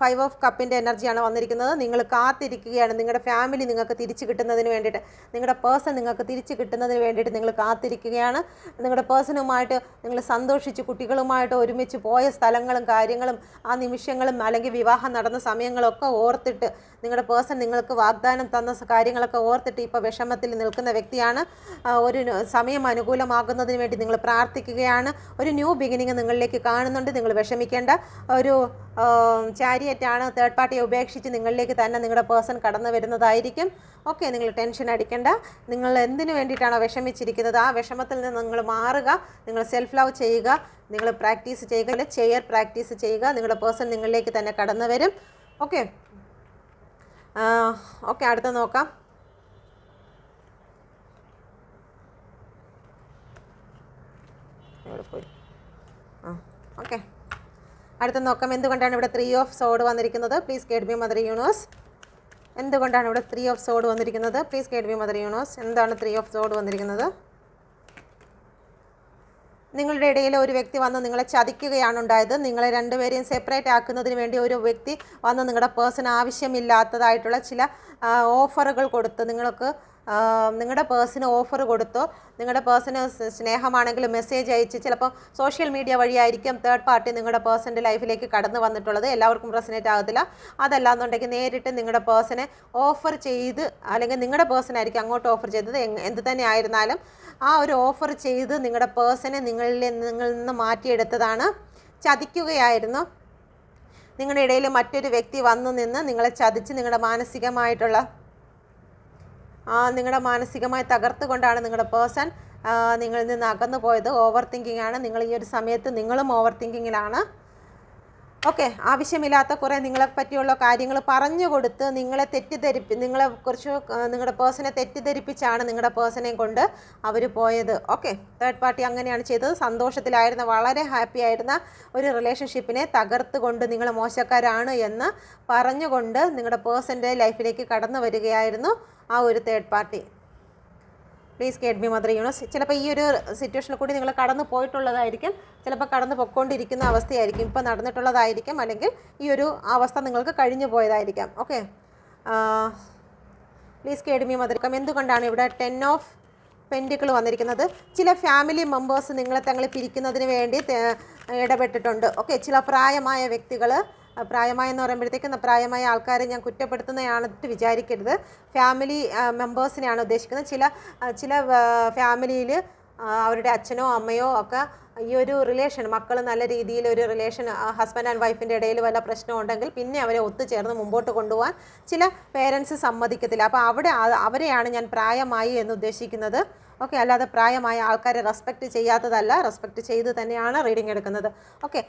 5 ഓഫ് കപ്പിൻ്റെ എനർജിയാണ് വന്നിരിക്കുന്നത്. നിങ്ങൾ കാത്തിരിക്കുകയാണ്, നിങ്ങളുടെ ഫാമിലി നിങ്ങൾക്ക് തിരിച്ചു കിട്ടുന്നതിന് വേണ്ടിയിട്ട്, നിങ്ങളുടെ പേഴ്സൺ നിങ്ങൾക്ക് തിരിച്ചു കിട്ടുന്നതിന് വേണ്ടിയിട്ട് നിങ്ങൾ കാത്തിരിക്കുകയാണ്. നിങ്ങളുടെ പേഴ്സണുമായിട്ട് നിങ്ങൾ സന്തോഷിച്ച് കുട്ടികളുമായിട്ട് ഒരുമിച്ച് പോയ സ്ഥലങ്ങളും കാര്യങ്ങളും ആ നിമിഷങ്ങളും അല്ലെങ്കിൽ വിവാഹം നടന്ന സമയങ്ങളൊക്കെ ഓർത്തിട്ട്, നിങ്ങളുടെ പേഴ്സൺ നിങ്ങൾക്ക് വാഗ്ദാനം തന്ന കാര്യങ്ങളൊക്കെ ഓർത്തിട്ട് ഇപ്പോൾ വിഷമത്തിൽ നിൽക്കുന്ന വ്യക്തിയാണ്. ഒരു സമയം അനുകൂലമാകുന്നതിന് വേണ്ടി നിങ്ങൾ പ്രാർത്ഥിക്കുകയാണ്. ഒരു ന്യൂ ബിഗിനിങ് നിങ്ങളിലേക്ക് കാണുന്നുണ്ട്. നിങ്ങൾ വിഷമിക്കേണ്ട. ഒരു ചാരിയറ്റാണ് തേർഡ് പാർട്ടിയെ ഉപേക്ഷിച്ച് നിങ്ങളിലേക്ക് തന്നെ നിങ്ങളുടെ പേഴ്സൺ കടന്നു വരുന്നതായിരിക്കും. ഓക്കെ, നിങ്ങൾ ടെൻഷൻ അടിക്കേണ്ട. നിങ്ങൾ എന്തിനു വേണ്ടിയിട്ടാണോ വിഷമിച്ചിരിക്കുന്നത് ആ വിഷമത്തിൽ നിന്ന് നിങ്ങൾ മാറുക. നിങ്ങൾ സെൽഫ് ലവ് ചെയ്യുക, നിങ്ങൾ പ്രാക്ടീസ് ചെയ്യുക, ചെയർ പ്രാക്ടീസ് ചെയ്യുക. നിങ്ങളുടെ പേഴ്സൺ നിങ്ങളിലേക്ക് തന്നെ കടന്നു വരും. ഓക്കെ, അടുത്ത നോക്കാം. ഓക്കെ, അടുത്ത നോക്കാം. എന്തുകൊണ്ടാണ് ഇവിടെ 3 ഓഫ് സോഡ് വന്നിരിക്കുന്നത്? Please guide me mother universe. എന്തുകൊണ്ടാണ് ഇവിടെ 3 ഓഫ് സോഡ് വന്നിരിക്കുന്നത്? Please guide me mother universe. എന്താണ് 3 ഓഫ് സോഡ് വന്നിരിക്കുന്നത്? നിങ്ങളുടെ ഇടയിൽ ഒരു വ്യക്തി വന്ന് നിങ്ങളെ ചതിക്കുകയാണ് ഉണ്ടായത്. നിങ്ങളെ രണ്ടുപേരെയും സെപ്പറേറ്റ് ആക്കുന്നതിന് വേണ്ടി ഒരു വ്യക്തി വന്ന് നിങ്ങളുടെ പേഴ്സൺ ആവശ്യമില്ലാത്തതായിട്ടുള്ള ചില ഓഫറുകൾ കൊടുത്ത് നിങ്ങളുടെ പേഴ്സണ് ഓഫർ കൊടുത്തോ, നിങ്ങളുടെ പേഴ്സണ് സ്നേഹമാണെങ്കിൽ മെസ്സേജ് അയച്ച്, ചിലപ്പോൾ സോഷ്യൽ മീഡിയ വഴിയായിരിക്കും തേർഡ് പാർട്ടി നിങ്ങളുടെ പേഴ്സൻ്റെ ലൈഫിലേക്ക് കടന്നു വന്നിട്ടുള്ളത്. എല്ലാവർക്കും റെസനേറ്റ് ആകത്തില്ല. അതല്ലാന്നുണ്ടെങ്കിൽ നേരിട്ട് നിങ്ങളുടെ പേഴ്സണെ ഓഫർ ചെയ്ത്, അല്ലെങ്കിൽ നിങ്ങളുടെ പേഴ്സൺ ആയിരിക്കും അങ്ങോട്ട് ഓഫർ ചെയ്തത്. എന്ത് തന്നെ ആയിരുന്നാലും ആ ഒരു ഓഫർ ചെയ്ത് നിങ്ങളുടെ പേഴ്സണെ നിങ്ങളിൽ നിന്ന് മാറ്റിയെടുത്തതാണ്. ചതിക്കുകയായിരുന്നു. നിങ്ങളുടെ ഇടയിൽ മറ്റൊരു വ്യക്തി വന്നു നിന്ന് നിങ്ങളെ ചതിച്ച് നിങ്ങളുടെ മാനസികമായി തകർത്തുകൊണ്ടാണ് നിങ്ങളുടെ പേഴ്സൺ നിങ്ങളിൽ നിന്ന് അകന്നു പോയത്. ഓവർ തിങ്കിങ് ആണ്. നിങ്ങൾ ഈ ഒരു സമയത്ത് നിങ്ങളും ഓവർ തിങ്കിങ്ങിലാണ്. ഓക്കെ, ആവശ്യമില്ലാത്ത കുറേ നിങ്ങളെ പറ്റിയുള്ള കാര്യങ്ങൾ പറഞ്ഞു കൊടുത്ത് നിങ്ങളെക്കുറിച്ച് നിങ്ങളുടെ പേഴ്സണെ തെറ്റിദ്ധരിപ്പിച്ചാണ് നിങ്ങളുടെ പേഴ്സണെ കൊണ്ട് അവർ പോയത്. ഓക്കെ, തേർഡ് പാർട്ടി അങ്ങനെയാണ് ചെയ്തത്. സന്തോഷത്തിലായിരുന്ന, വളരെ ഹാപ്പി ആയിരുന്ന ഒരു റിലേഷൻഷിപ്പിനെ തകർത്തുകൊണ്ട് നിങ്ങൾ മോശക്കാരാണ് എന്ന് പറഞ്ഞുകൊണ്ട് നിങ്ങളുടെ പേഴ്സൻ്റെ ലൈഫിലേക്ക് കടന്നു വരികയായിരുന്നു ആ ഒരു third party. Please guide me mother universe. ചിലപ്പോൾ ഈ ഒരു സിറ്റുവേഷനിൽ കൂടി നിങ്ങൾ കടന്നു പോയിട്ടുള്ളതായിരിക്കും, ചിലപ്പോൾ കടന്നു പൊയ്ക്കൊണ്ടിരിക്കുന്ന അവസ്ഥയായിരിക്കും, ഇപ്പോൾ നടന്നിട്ടുള്ളതായിരിക്കും, അല്ലെങ്കിൽ ഈ ഒരു അവസ്ഥ നിങ്ങൾക്ക് കഴിഞ്ഞു പോയതായിരിക്കാം. Okay, please guide me mother. എന്തുകൊണ്ടാണ് ഇവിടെ 10 ഓഫ് പെൻഡിക്കിൾ വന്നിരിക്കുന്നത്. ചില ഫാമിലി മെമ്പേഴ്സ് നിങ്ങളെ തങ്ങൾ പിരിക്കുന്നതിന് വേണ്ടി ഇടപെട്ടിട്ടുണ്ട്. ഓക്കെ, ചില പ്രായമായ വ്യക്തികൾ, പ്രായമായെന്ന് പറയുമ്പോഴത്തേക്കും പ്രായമായ ആൾക്കാരെ ഞാൻ കുറ്റപ്പെടുത്തുന്നതാണെന്ന് വിചാരിക്കരുത്. ഫാമിലി മെമ്പേഴ്സിനെയാണ് ഉദ്ദേശിക്കുന്നത്. ചില ഫാമിലിയിൽ അവരുടെ അച്ഛനോ അമ്മയോ ഒക്കെ ഈ ഒരു റിലേഷൻ, മക്കൾ നല്ല രീതിയിൽ ഒരു റിലേഷൻ ഹസ്ബൻഡ് ആൻഡ് വൈഫിൻ്റെ ഇടയിൽ വല്ല പ്രശ്നം ഉണ്ടെങ്കിൽ പിന്നെ അവരെ ഒത്തുചേർന്ന് മുമ്പോട്ട് കൊണ്ടുപോകാൻ ചില പേരൻസ് സമ്മതിക്കത്തില്ല. അപ്പോൾ അവരെയാണ് ഞാൻ പ്രായമായി എന്ന് ഉദ്ദേശിക്കുന്നത്. ഓക്കെ, അല്ലാതെ പ്രായമായ ആൾക്കാരെ റെസ്പെക്റ്റ് ചെയ്യാത്തതല്ല, റെസ്പെക്റ്റ് ചെയ്ത് തന്നെയാണ് റീഡിംഗ് എടുക്കുന്നത്. ഓക്കെ,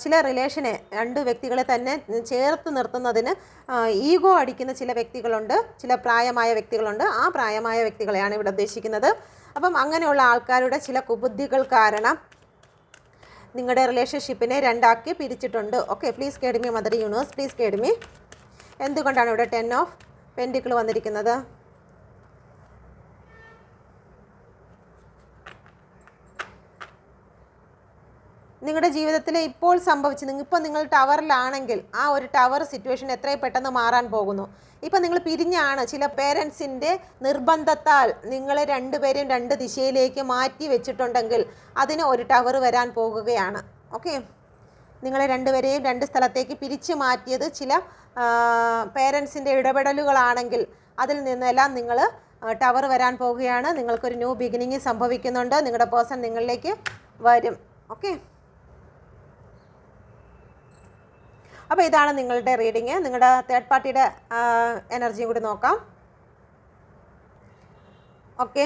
ചില റിലേഷനെ, രണ്ട് വ്യക്തികളെ തന്നെ ചേർത്ത് നിർത്തുന്നതിന് ഈഗോ അടിക്കുന്ന ചില വ്യക്തികളുണ്ട്, ചില പ്രായമായ വ്യക്തികളുണ്ട്. ആ പ്രായമായ വ്യക്തികളെയാണ് ഇവിടെ ഉദ്ദേശിക്കുന്നത്. അപ്പം അങ്ങനെയുള്ള ആൾക്കാരുടെ ചില കുബുദ്ധികൾ കാരണം നിങ്ങളുടെ റിലേഷൻഷിപ്പിനെ രണ്ടാക്കി പിരിച്ചിട്ടുണ്ട്. Okay, please guide me mother universe, please guide me. എന്തുകൊണ്ടാണ് ഇവിടെ 10 ഓഫ് പെൻഡിക്കിൾ വന്നിരിക്കുന്നത്? നിങ്ങളുടെ ജീവിതത്തിൽ ഇപ്പോൾ ഇപ്പോൾ നിങ്ങൾ ടവറിലാണെങ്കിൽ ആ ഒരു ടവർ സിറ്റുവേഷൻ എത്രയും പെട്ടെന്ന് മാറാൻ പോകുന്നു. ഇപ്പം നിങ്ങൾ പിരിഞ്ഞാണ്, ചില പേരൻസിൻ്റെ നിർബന്ധത്താൽ നിങ്ങളെ രണ്ടുപേരെയും രണ്ട് ദിശയിലേക്ക് മാറ്റി വെച്ചിട്ടുണ്ടെങ്കിൽ അതിന് ഒരു ടവർ വരാൻ പോകുകയാണ്. ഓക്കെ, നിങ്ങളെ രണ്ടുപേരെയും രണ്ട് സ്ഥലത്തേക്ക് പിരിച്ചു മാറ്റിയത് ചില പേരൻസിൻ്റെ ഇടപെടലുകളാണെങ്കിൽ അതിൽ നിന്നെല്ലാം നിങ്ങൾ ടവർ വരാൻ പോവുകയാണ്. നിങ്ങൾക്കൊരു ന്യൂ ബിഗിനിങ് സംഭവിക്കുന്നുണ്ട്. നിങ്ങളുടെ പേഴ്സൺ നിങ്ങളിലേക്ക് വരും. ഓക്കെ, അപ്പോൾ ഇതാണ് നിങ്ങളുടെ റീഡിങ്. നിങ്ങളുടെ തേർഡ് പാർട്ടിയുടെ എനർജിയും കൂടി നോക്കാം. ഓക്കെ,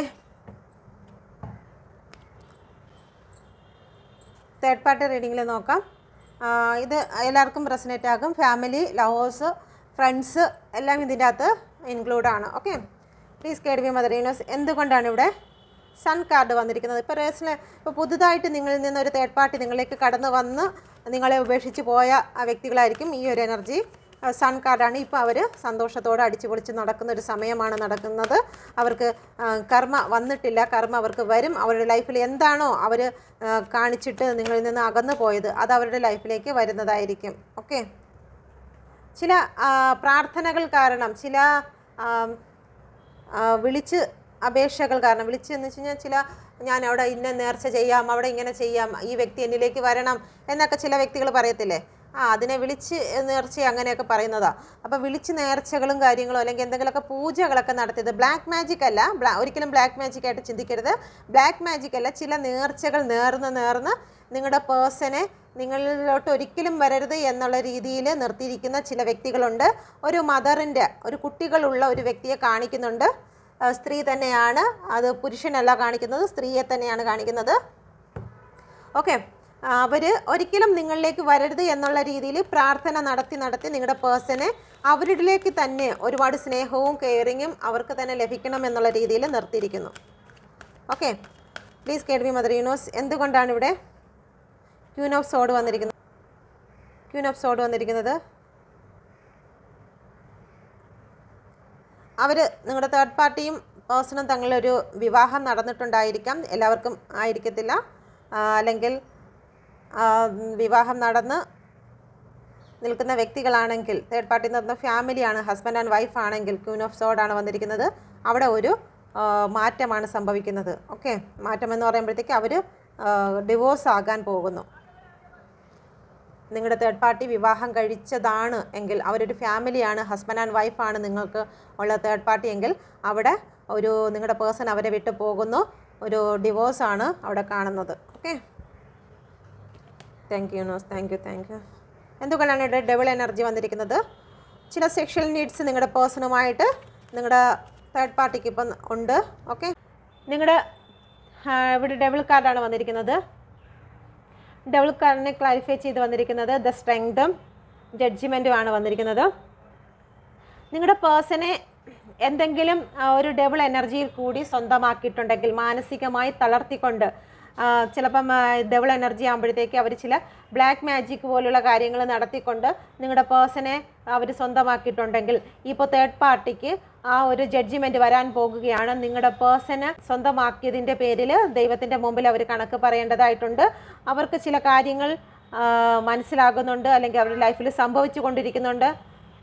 തേർഡ് പാർട്ടി റീഡിങ്ങിൽ നോക്കാം. ഇത് എല്ലാവർക്കും റെസനേറ്റ് ആകും. ഫാമിലി, ലവേഴ്സ്, ഫ്രണ്ട്സ് എല്ലാം ഇതിൻ്റെ അകത്ത് ഇൻക്ലൂഡാണ്. Okay, please guide me mother universe. എന്തുകൊണ്ടാണ് ഇവിടെ സൺ കാർഡ് വന്നിരിക്കുന്നത്? ഇപ്പോൾ പുതുതായിട്ട് നിങ്ങളിൽ നിന്ന് ഒരു തേർഡ് പാർട്ടി നിങ്ങളിലേക്ക് കടന്നു വന്ന് നിങ്ങളെ ഉപേക്ഷിച്ച് പോയ ആ വ്യക്തികളായിരിക്കും ഈ ഒരു എനർജി. സൺ കാർഡാണ്. ഇപ്പോൾ അവർ സന്തോഷത്തോടെ അടിച്ചു പൊളിച്ച് നടക്കുന്ന ഒരു സമയമാണ് നടക്കുന്നത്. അവർക്ക് കർമ്മ വന്നിട്ടില്ല, കർമ്മ അവർക്ക് വരും. അവരുടെ ലൈഫിൽ എന്താണോ അവർ കാണിച്ചിട്ട് നിങ്ങളിൽ നിന്ന് അകന്നു പോയത് അത് അവരുടെ ലൈഫിലേക്ക് വരുന്നതായിരിക്കും. ഓക്കെ, ചില പ്രാർത്ഥനകൾ കാരണം, ചില വിളിച്ച് അപേക്ഷകൾ കാരണം, വിളിച്ച് എന്ന് വെച്ച് കഴിഞ്ഞാൽ ഞാൻ അവിടെ ഇന്ന നേർച്ച ചെയ്യാം, അവിടെ ഇങ്ങനെ ചെയ്യാം, ഈ വ്യക്തി എന്നിലേക്ക് വരണം എന്നൊക്കെ ചില വ്യക്തികൾ പറയത്തില്ലേ? അതിനെ വിളിച്ച് നേർച്ച അങ്ങനെയൊക്കെ പറയുന്നതാണ്. അപ്പോൾ വിളിച്ച് നേർച്ചകളും കാര്യങ്ങളും അല്ലെങ്കിൽ എന്തെങ്കിലുമൊക്കെ പൂജകളൊക്കെ നടത്തിയത് ബ്ലാക്ക് മാജിക് അല്ല. ഒരിക്കലും ബ്ലാക്ക് മാജിക് ആയിട്ട് ചിന്തിക്കരുത്. ബ്ലാക്ക് മാജിക് അല്ല, ചില നേർച്ചകൾ നേർന്ന് നിങ്ങളുടെ പേഴ്സണെ നിങ്ങളിലോട്ട് ഒരിക്കലും വരരുത് എന്നുള്ള രീതിയിൽ നിർത്തിയിരിക്കുന്ന ചില വ്യക്തികളുണ്ട്. ഒരു മദറിൻ്റെ, ഒരു കുട്ടികളുള്ള ഒരു വ്യക്തിയെ കാണിക്കുന്നുണ്ട്. സ്ത്രീ തന്നെയാണ്, അത് പുരുഷനല്ല കാണിക്കുന്നത്, സ്ത്രീയെ തന്നെയാണ് കാണിക്കുന്നത്. ഓക്കെ, അവർ ഒരിക്കലും നിങ്ങളിലേക്ക് വരരുത് എന്നുള്ള രീതിയിൽ പ്രാർത്ഥന നടത്തി നിങ്ങളുടെ പേഴ്സണെ അവരിലേക്ക് തന്നെ ഒരുപാട് സ്നേഹവും കെയറിങ്ങും അവർക്ക് തന്നെ ലഭിക്കണം എന്നുള്ള രീതിയിൽ നിർത്തിയിരിക്കുന്നു. Okay, please guide me mother universe. എന്തുകൊണ്ടാണ് ഇവിടെ ക്വീൻ ഓഫ് സോഡ് വന്നിരിക്കുന്നത്? അവർ, നിങ്ങളുടെ തേർഡ് പാർട്ടിയും പേഴ്സണും തങ്ങളൊരു വിവാഹം നടന്നിട്ടുണ്ടായിരിക്കാം. എല്ലാവർക്കും ആയിരിക്കത്തില്ല. അല്ലെങ്കിൽ വിവാഹം നടന്ന് നിൽക്കുന്ന വ്യക്തികളാണെങ്കിൽ, തേർഡ് പാർട്ടി എന്ന് പറഞ്ഞ ഫാമിലിയാണ്, ഹസ്ബൻഡ് ആൻഡ് വൈഫ് ആണെങ്കിൽ ക്വീൻ ഓഫ് സോഡാണ് വന്നിരിക്കുന്നത്. അവിടെ ഒരു മാറ്റമാണ് സംഭവിക്കുന്നത്. ഓക്കെ, മാറ്റം എന്ന് പറയുമ്പോഴത്തേക്ക് അവർ ഡിവോഴ്സ് ആകാൻ പോകുന്നു. നിങ്ങളുടെ തേർഡ് പാർട്ടി വിവാഹം കഴിച്ചതാണ് എങ്കിൽ, അവരൊരു ഫാമിലിയാണ്, ഹസ്ബൻഡ് ആൻഡ് വൈഫാണ് നിങ്ങൾക്ക് ഉള്ള തേർഡ് പാർട്ടി എങ്കിൽ, അവിടെ നിങ്ങളുടെ പേഴ്സൺ അവരെ വിട്ടു പോകുന്നു. ഒരു ഡിവോഴ്സാണ് അവിടെ കാണുന്നത്. ഓക്കെ, താങ്ക് യു നോസ്, താങ്ക് യു. എന്തുകൊണ്ടാണ് ഇവിടെ ഡബിൾ എനർജി വന്നിരിക്കുന്നത്? ചില സെക്ഷൽ നീഡ്സ് നിങ്ങളുടെ പേഴ്സണുമായിട്ട് നിങ്ങളുടെ തേർഡ് പാർട്ടിക്ക് ഇപ്പം ഉണ്ട്. ഓക്കെ, നിങ്ങളുടെ ഇവിടെ ഡബിൾ കാർഡാണ് വന്നിരിക്കുന്നത്. ഡബിൾ കാർഡിനെ ക്ലാരിഫൈ ചെയ്ത് വന്നിരിക്കുന്നത് ദ സ്ട്രെങ്തും ജഡ്ജ്മെൻറ്റുമാണ് വന്നിരിക്കുന്നത്. നിങ്ങളുടെ പേഴ്സണെ എന്തെങ്കിലും ഒരു ഡബിൾ എനർജിയിൽ കൂടി സ്വന്തമാക്കിയിട്ടുണ്ടെങ്കിൽ, മാനസികമായി തളർത്തിക്കൊണ്ട്, ചിലപ്പം ഡബിൾ എനർജി ആകുമ്പോഴത്തേക്ക് അവർ ചില ബ്ലാക്ക് മാജിക് പോലുള്ള കാര്യങ്ങൾ നടത്തിക്കൊണ്ട് നിങ്ങളുടെ പേഴ്സണെ അവർ സ്വന്തമാക്കിയിട്ടുണ്ടെങ്കിൽ, ഇപ്പോൾ തേർഡ് പാർട്ടിക്ക് ആ ഒരു ജഡ്ജിമെൻറ്റ് വരാൻ പോകുകയാണ്. നിങ്ങളുടെ പേഴ്സണ് സ്വന്തമാക്കിയതിൻ്റെ പേരിൽ ദൈവത്തിൻ്റെ മുമ്പിൽ അവർ കണക്ക് പറയേണ്ടതായിട്ടുണ്ട്. അവർക്ക് ചില കാര്യങ്ങൾ മനസ്സിലാകുന്നുണ്ട്, അല്ലെങ്കിൽ അവരുടെ ലൈഫിൽ സംഭവിച്ചു കൊണ്ടിരിക്കുന്നുണ്ട്.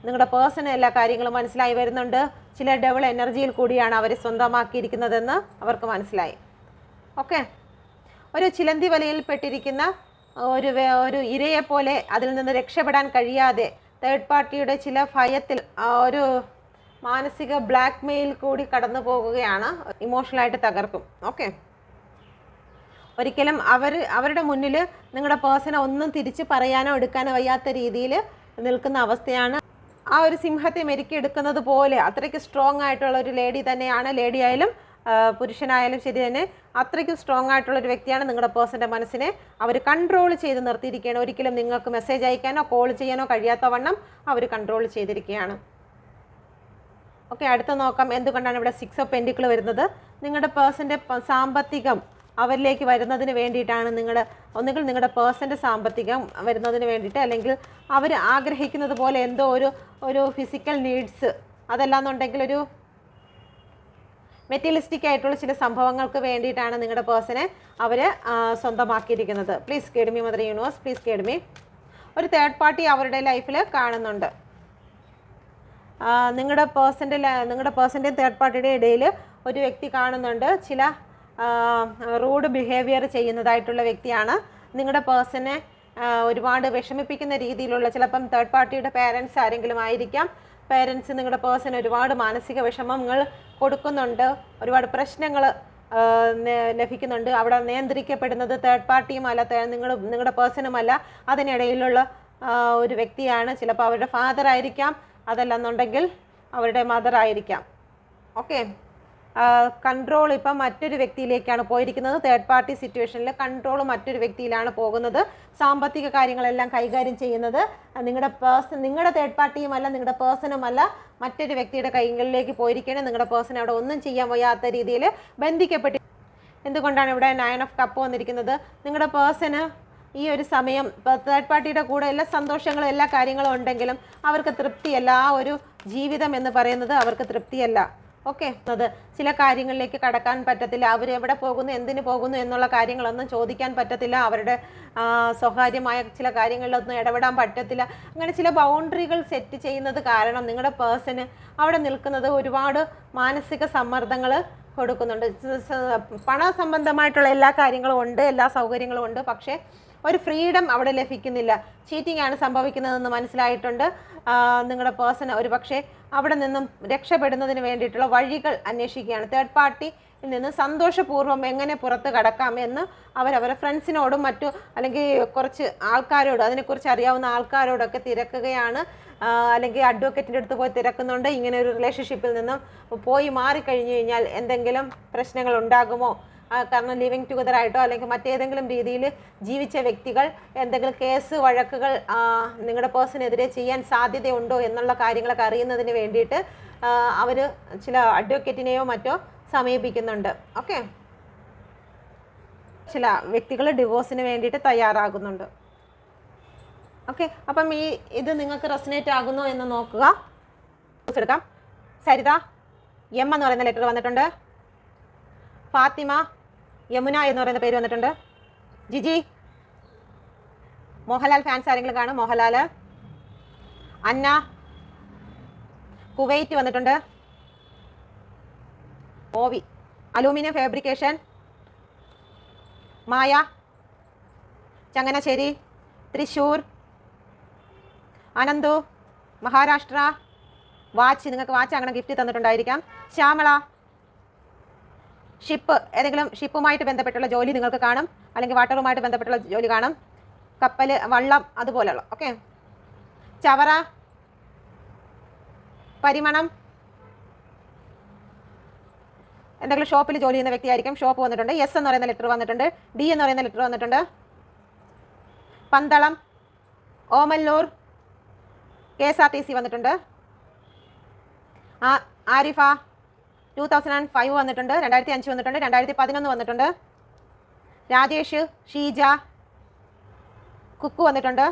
നിങ്ങളുടെ പേഴ്സണ് എല്ലാ കാര്യങ്ങളും മനസ്സിലായി വരുന്നുണ്ട്. ചില ഡബിൾ എനർജിയിൽ കൂടിയാണ് അവരെ സ്വന്തമാക്കിയിരിക്കുന്നതെന്ന് അവർക്ക് മനസ്സിലായി. ഓക്കെ, ഒരു ചിലന്തി വലയിൽ പെട്ടിരിക്കുന്ന ഒരു ഇരയെ പോലെ അതിൽ നിന്ന് രക്ഷപ്പെടാൻ കഴിയാതെ തേർഡ് പാർട്ടിയുടെ ചില ഭയത്തിൽ ഒരു മാനസിക ബ്ലാക്ക് മെയിൽ കൂടി കടന്നു പോകുകയാണ്. ഇമോഷണലായിട്ട് തകർക്കും. ഓക്കെ, ഒരിക്കലും അവരുടെ മുന്നിൽ നിങ്ങളുടെ പേഴ്സണെ ഒന്നും തിരിച്ച് പറയാനോ എടുക്കാനോ വയ്യാത്ത രീതിയിൽ നിൽക്കുന്ന അവസ്ഥയാണ്. ആ ഒരു സിംഹത്തെ മെരുക്കിയെടുക്കുന്നത് പോലെ അത്രയ്ക്ക് സ്ട്രോങ് ആയിട്ടുള്ള ഒരു ലേഡി തന്നെയാണ്. ലേഡി ആയാലും പുരുഷനായാലും ശരി തന്നെ അത്രയ്ക്കും സ്ട്രോങ് ആയിട്ടുള്ളൊരു വ്യക്തിയാണ്. നിങ്ങളുടെ പേഴ്സൻ്റെ മനസ്സിനെ അവർ കൺട്രോൾ ചെയ്ത് നിർത്തിയിരിക്കുകയാണ്. ഒരിക്കലും നിങ്ങൾക്ക് മെസ്സേജ് അയക്കാനോ കോൾ ചെയ്യാനോ കഴിയാത്ത വണ്ണം അവർ കൺട്രോൾ ചെയ്തിരിക്കുകയാണ്. ഓക്കെ, അടുത്ത നോക്കാം. എന്തുകൊണ്ടാണ് ഇവിടെ 6 ഓഫ് പെൻറ്റിക്കിൾ വരുന്നത്? നിങ്ങളുടെ പേഴ്സൻ്റെ സാമ്പത്തികം അവരിലേക്ക് വരുന്നതിന് വേണ്ടിയിട്ടാണ്. ഒന്നുകിൽ നിങ്ങളുടെ പേഴ്സൻ്റെ സാമ്പത്തികം വരുന്നതിന് വേണ്ടിയിട്ട്, അല്ലെങ്കിൽ അവർ ആഗ്രഹിക്കുന്നത് പോലെ എന്തോ ഒരു ഫിസിക്കൽ നീഡ്സ്, അതല്ലാന്നുണ്ടെങ്കിൽ ഒരു മെറ്റീരിയലിസ്റ്റിക് ആയിട്ടുള്ള ചില സംഭവങ്ങൾക്ക് വേണ്ടിയിട്ടാണ് നിങ്ങളുടെ പേഴ്സണെ അവർ സ്വന്തമാക്കിയിരിക്കുന്നത്. Please guide me mother universe, please guide me. ഒരു തേർഡ് പാർട്ടി അവരുടെ ലൈഫിൽ കാണുന്നുണ്ട്. നിങ്ങളുടെ പേഴ്സൻ്റെയും തേർഡ് പാർട്ടിയുടെ ഇടയിൽ ഒരു വ്യക്തി കാണുന്നുണ്ട്. ചില റൂഡ് ബിഹേവിയർ ചെയ്യുന്നതായിട്ടുള്ള വ്യക്തിയാണ്. നിങ്ങളുടെ പേഴ്സണെ ഒരുപാട് വിഷമിപ്പിക്കുന്ന രീതിയിലുള്ള, ചിലപ്പം തേർഡ് പാർട്ടിയുടെ പേരൻസ് ആരെങ്കിലും ആയിരിക്കാം. പേരൻസ് നിങ്ങളുടെ പേഴ്സൺ ഒരുപാട് മാനസിക വിഷമങ്ങൾ കൊടുക്കുന്നുണ്ട്, ഒരുപാട് പ്രശ്നങ്ങൾ ലഭിക്കുന്നുണ്ട്. അവിടെ നിയന്ത്രിക്കപ്പെടുന്നത് തേർഡ് പാർട്ടിയുമല്ല, നിങ്ങളുടെ പേഴ്സണുമല്ല, അതിനിടയിലുള്ള ഒരു വ്യക്തിയാണ്. ചിലപ്പോൾ അവരുടെ ഫാദർ ആയിരിക്കാം, അതല്ലെന്നുണ്ടെങ്കിൽ അവരുടെ മദർ ആയിരിക്കാം. ഓക്കെ, കൺട്രോൾ ഇപ്പം മറ്റൊരു വ്യക്തിയിലേക്കാണ് പോയിരിക്കുന്നത്. തേർഡ് പാർട്ടി സിറ്റുവേഷനിൽ കൺട്രോൾ മറ്റൊരു വ്യക്തിയിലാണ് പോകുന്നത്. സാമ്പത്തിക കാര്യങ്ങളെല്ലാം കൈകാര്യം ചെയ്യുന്നത് നിങ്ങളുടെ തേർഡ് പാർട്ടിയുമല്ല, നിങ്ങളുടെ പേഴ്സണുമല്ല, മറ്റൊരു വ്യക്തിയുടെ കൈകളിലേക്ക് പോയിരിക്കുകയാണ്. നിങ്ങളുടെ പേഴ്സൺ അവിടെ ഒന്നും ചെയ്യാൻ വയ്യാത്ത രീതിയിൽ ബന്ധിക്കപ്പെട്ടി. എന്തുകൊണ്ടാണ് ഇവിടെ 9 ഓഫ് കപ്പ് വന്നിരിക്കുന്നത്? നിങ്ങളുടെ പേഴ്സണ് ഈ ഒരു സമയം തേർഡ് പാർട്ടിയുടെ കൂടെ എല്ലാ സന്തോഷങ്ങളും എല്ലാ കാര്യങ്ങളും ഉണ്ടെങ്കിലും അവർക്ക് തൃപ്തിയല്ല. ആ ഒരു ജീവിതം എന്ന് പറയുന്നത് അവർക്ക് തൃപ്തിയല്ല. ഓക്കെ, അത് ചില കാര്യങ്ങളിലേക്ക് കടക്കാൻ പറ്റത്തില്ല. അവരെവിടെ പോകുന്നു, എന്തിനു പോകുന്നു എന്നുള്ള കാര്യങ്ങളൊന്നും ചോദിക്കാൻ പറ്റത്തില്ല. അവരുടെ സ്വകാര്യമായ ചില കാര്യങ്ങളിലൊന്നും ഇടപെടാൻ പറ്റത്തില്ല. അങ്ങനെ ചില ബൗണ്ടറികൾ സെറ്റ് ചെയ്യുന്നത് കാരണം നിങ്ങളുടെ പേഴ്സണ് അവിടെ നിൽക്കുന്നത് ഒരുപാട് മാനസിക സമ്മർദ്ദങ്ങൾ കൊടുക്കുന്നുണ്ട്. പണ സംബന്ധമായിട്ടുള്ള എല്ലാ കാര്യങ്ങളും ഉണ്ട്, എല്ലാ സൗകര്യങ്ങളും ഉണ്ട്, പക്ഷേ ഒരു ഫ്രീഡം അവിടെ ലഭിക്കുന്നില്ല. ചീറ്റിംഗ് ആണ് സംഭവിക്കുന്നതെന്ന് മനസ്സിലായിട്ടുണ്ട്. നിങ്ങളുടെ പേഴ്സൺ ഒരു പക്ഷേ അവിടെ നിന്നും രക്ഷപ്പെടുന്നതിന് വേണ്ടിയിട്ടുള്ള വഴികൾ അന്വേഷിക്കുകയാണ്. തേർഡ് പാർട്ടിയിൽ നിന്ന് സന്തോഷപൂർവ്വം എങ്ങനെ പുറത്ത് കടക്കാം എന്ന് അവരവരുടെ ഫ്രണ്ട്സിനോടും മറ്റു അല്ലെങ്കിൽ കുറച്ച് ആൾക്കാരോട്, അതിനെക്കുറിച്ച് അറിയാവുന്ന ആൾക്കാരോടൊക്കെ തിരക്കുകയാണ്. അല്ലെങ്കിൽ അഡ്വക്കേറ്റിൻ്റെ അടുത്ത് പോയി തിരക്കുന്നുണ്ട്. ഇങ്ങനെ ഒരു റിലേഷൻഷിപ്പിൽ നിന്നും പോയി മാറിക്കഴിഞ്ഞു കഴിഞ്ഞാൽ എന്തെങ്കിലും പ്രശ്നങ്ങൾ ഉണ്ടാകുമോ? കാരണം ലിവിങ് ടുഗദർ ആയിട്ടോ അല്ലെങ്കിൽ മറ്റേതെങ്കിലും രീതിയിൽ ജീവിച്ച വ്യക്തികൾ എന്തെങ്കിലും കേസ് വഴക്കുകൾ നിങ്ങളുടെ പേഴ്സണെതിരെ ചെയ്യാൻ സാധ്യതയുണ്ടോ എന്നുള്ള കാര്യങ്ങളൊക്കെ അറിയുന്നതിന് വേണ്ടിയിട്ട് അവർ ചില അഡ്വക്കേറ്റിനെയോ മറ്റോ സമീപിക്കുന്നുണ്ട്. ഓക്കെ, ചില വ്യക്തികൾ ഡിവോഴ്സിന് വേണ്ടിയിട്ട് തയ്യാറാകുന്നുണ്ട്. ഓക്കെ, അപ്പം ഇത് നിങ്ങൾക്ക് റെസനേറ്റ് ആകുന്നു എന്ന് നോക്കുക. എടുക്കാം. സരിത എം എന്ന് പറയുന്ന ലെറ്റർ വന്നിട്ടുണ്ട്. ഫാത്തിമ, യമുന എന്ന് പറയുന്ന പേര് വന്നിട്ടുണ്ട്. ജിജി, മോഹൻലാൽ ഫാൻസ് ആരെങ്കിലും കാണും? മോഹൻലാൽ. അന്ന, കുവൈറ്റ് വന്നിട്ടുണ്ട്. ഓവി, അലൂമിനിയം ഫാബ്രിക്കേഷൻ. മായ, ചങ്ങനാശ്ശേരി, തൃശ്ശൂർ. അനന്തു, മഹാരാഷ്ട്ര. വാച്ച്, നിങ്ങൾക്ക് വാച്ച് അങ്ങനെ ഗിഫ്റ്റ് തന്നിട്ടുണ്ടായിരിക്കാം. ശ്യാമള, ഷിപ്പ്, ഏതെങ്കിലും ഷിപ്പുമായിട്ട് ബന്ധപ്പെട്ടുള്ള ജോലി നിങ്ങൾക്ക് കാണും, അല്ലെങ്കിൽ വാട്ടറുമായിട്ട് ബന്ധപ്പെട്ടുള്ള ജോലി കാണും. കപ്പൽ, വള്ളം, അതുപോലെയുള്ള. ഓക്കെ, ചവറ, പരിമണം, എന്തെങ്കിലും ഷോപ്പിൽ ജോലി ചെയ്യുന്ന വ്യക്തിയായിരിക്കും. ഷോപ്പ് വന്നിട്ടുണ്ട്. എസ് എന്ന് പറയുന്ന ലെറ്റർ വന്നിട്ടുണ്ട്. ഡി എന്ന് പറയുന്ന ലെറ്റർ വന്നിട്ടുണ്ട്. പന്തളം, ഓമല്ലൂർ, KSRTC വന്നിട്ടുണ്ട്. ആരിഫ, 2005 വന്നിട്ടുണ്ട്. 2005 വന്നിട്ടുണ്ട്. 2011 വന്നിട്ടുണ്ട്. രാജേഷ്, ഷീജ, കുക്കു വന്നിട്ടുണ്ട്.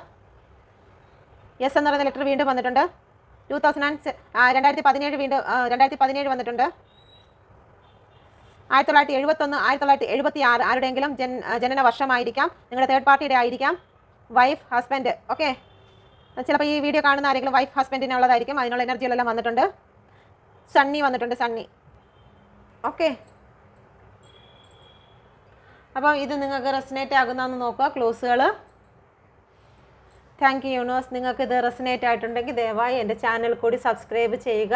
എസ് എന്ന് പറയുന്ന ലെറ്റർ വീണ്ടും വന്നിട്ടുണ്ട്. 2017 വീണ്ടും 2017 വന്നിട്ടുണ്ട്. 1971, 1976 ആരുടെയെങ്കിലും ജനന വർഷമായിരിക്കാം. നിങ്ങളുടെ തേർഡ് പാർട്ടിയുടെ ആയിരിക്കാം. Wife, husband. ഓക്കെ, ചിലപ്പോൾ ഈ വീഡിയോ കാണുന്ന ആരെങ്കിലും വൈഫ് ഹസ്ബൻഡിനുള്ളതായിരിക്കും. അതിനുള്ള എനർജികളെല്ലാം വന്നിട്ടുണ്ട്. സണ്ണി വന്നിട്ടുണ്ട്, സണ്ണി. ഓക്കെ, അപ്പോൾ ഇത് നിങ്ങൾക്ക് റെസനേറ്റ് ആകുന്നതെന്ന് നോക്കുക ക്ലോസുകൾ. Thank you universe. നിങ്ങൾക്ക് ഇത് റെസനേറ്റ് ആയിട്ടുണ്ടെങ്കിൽ ദയവായി എൻ്റെ ചാനൽ കൂടി സബ്സ്ക്രൈബ് ചെയ്യുക.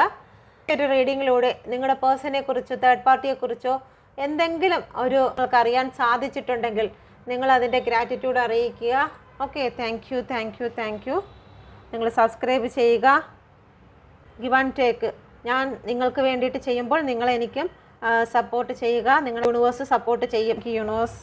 ഒരു റീഡിങ്ങിലൂടെ നിങ്ങളുടെ പേഴ്സണെ കുറിച്ചോ തേർഡ് പാർട്ടിയെക്കുറിച്ചോ എന്തെങ്കിലും നിങ്ങൾക്ക് അറിയാൻ സാധിച്ചിട്ടുണ്ടെങ്കിൽ നിങ്ങൾ അതിൻ്റെ ഗ്രാറ്റിറ്റ്യൂഡ് അറിയിക്കുക. Okay, thank U. നിങ്ങൾ സബ്സ്ക്രൈബ് ചെയ്യുക. Give and take. ഞാൻ നിങ്ങൾക്ക് വേണ്ടിയിട്ട് ചെയ്യുമ്പോൾ നിങ്ങൾ എനിക്കും സപ്പോർട്ട് ചെയ്യുക. നിങ്ങൾ യൂണിവേഴ്സ് സപ്പോർട്ട് ചെയ്യും. യൂണിവേഴ്സ്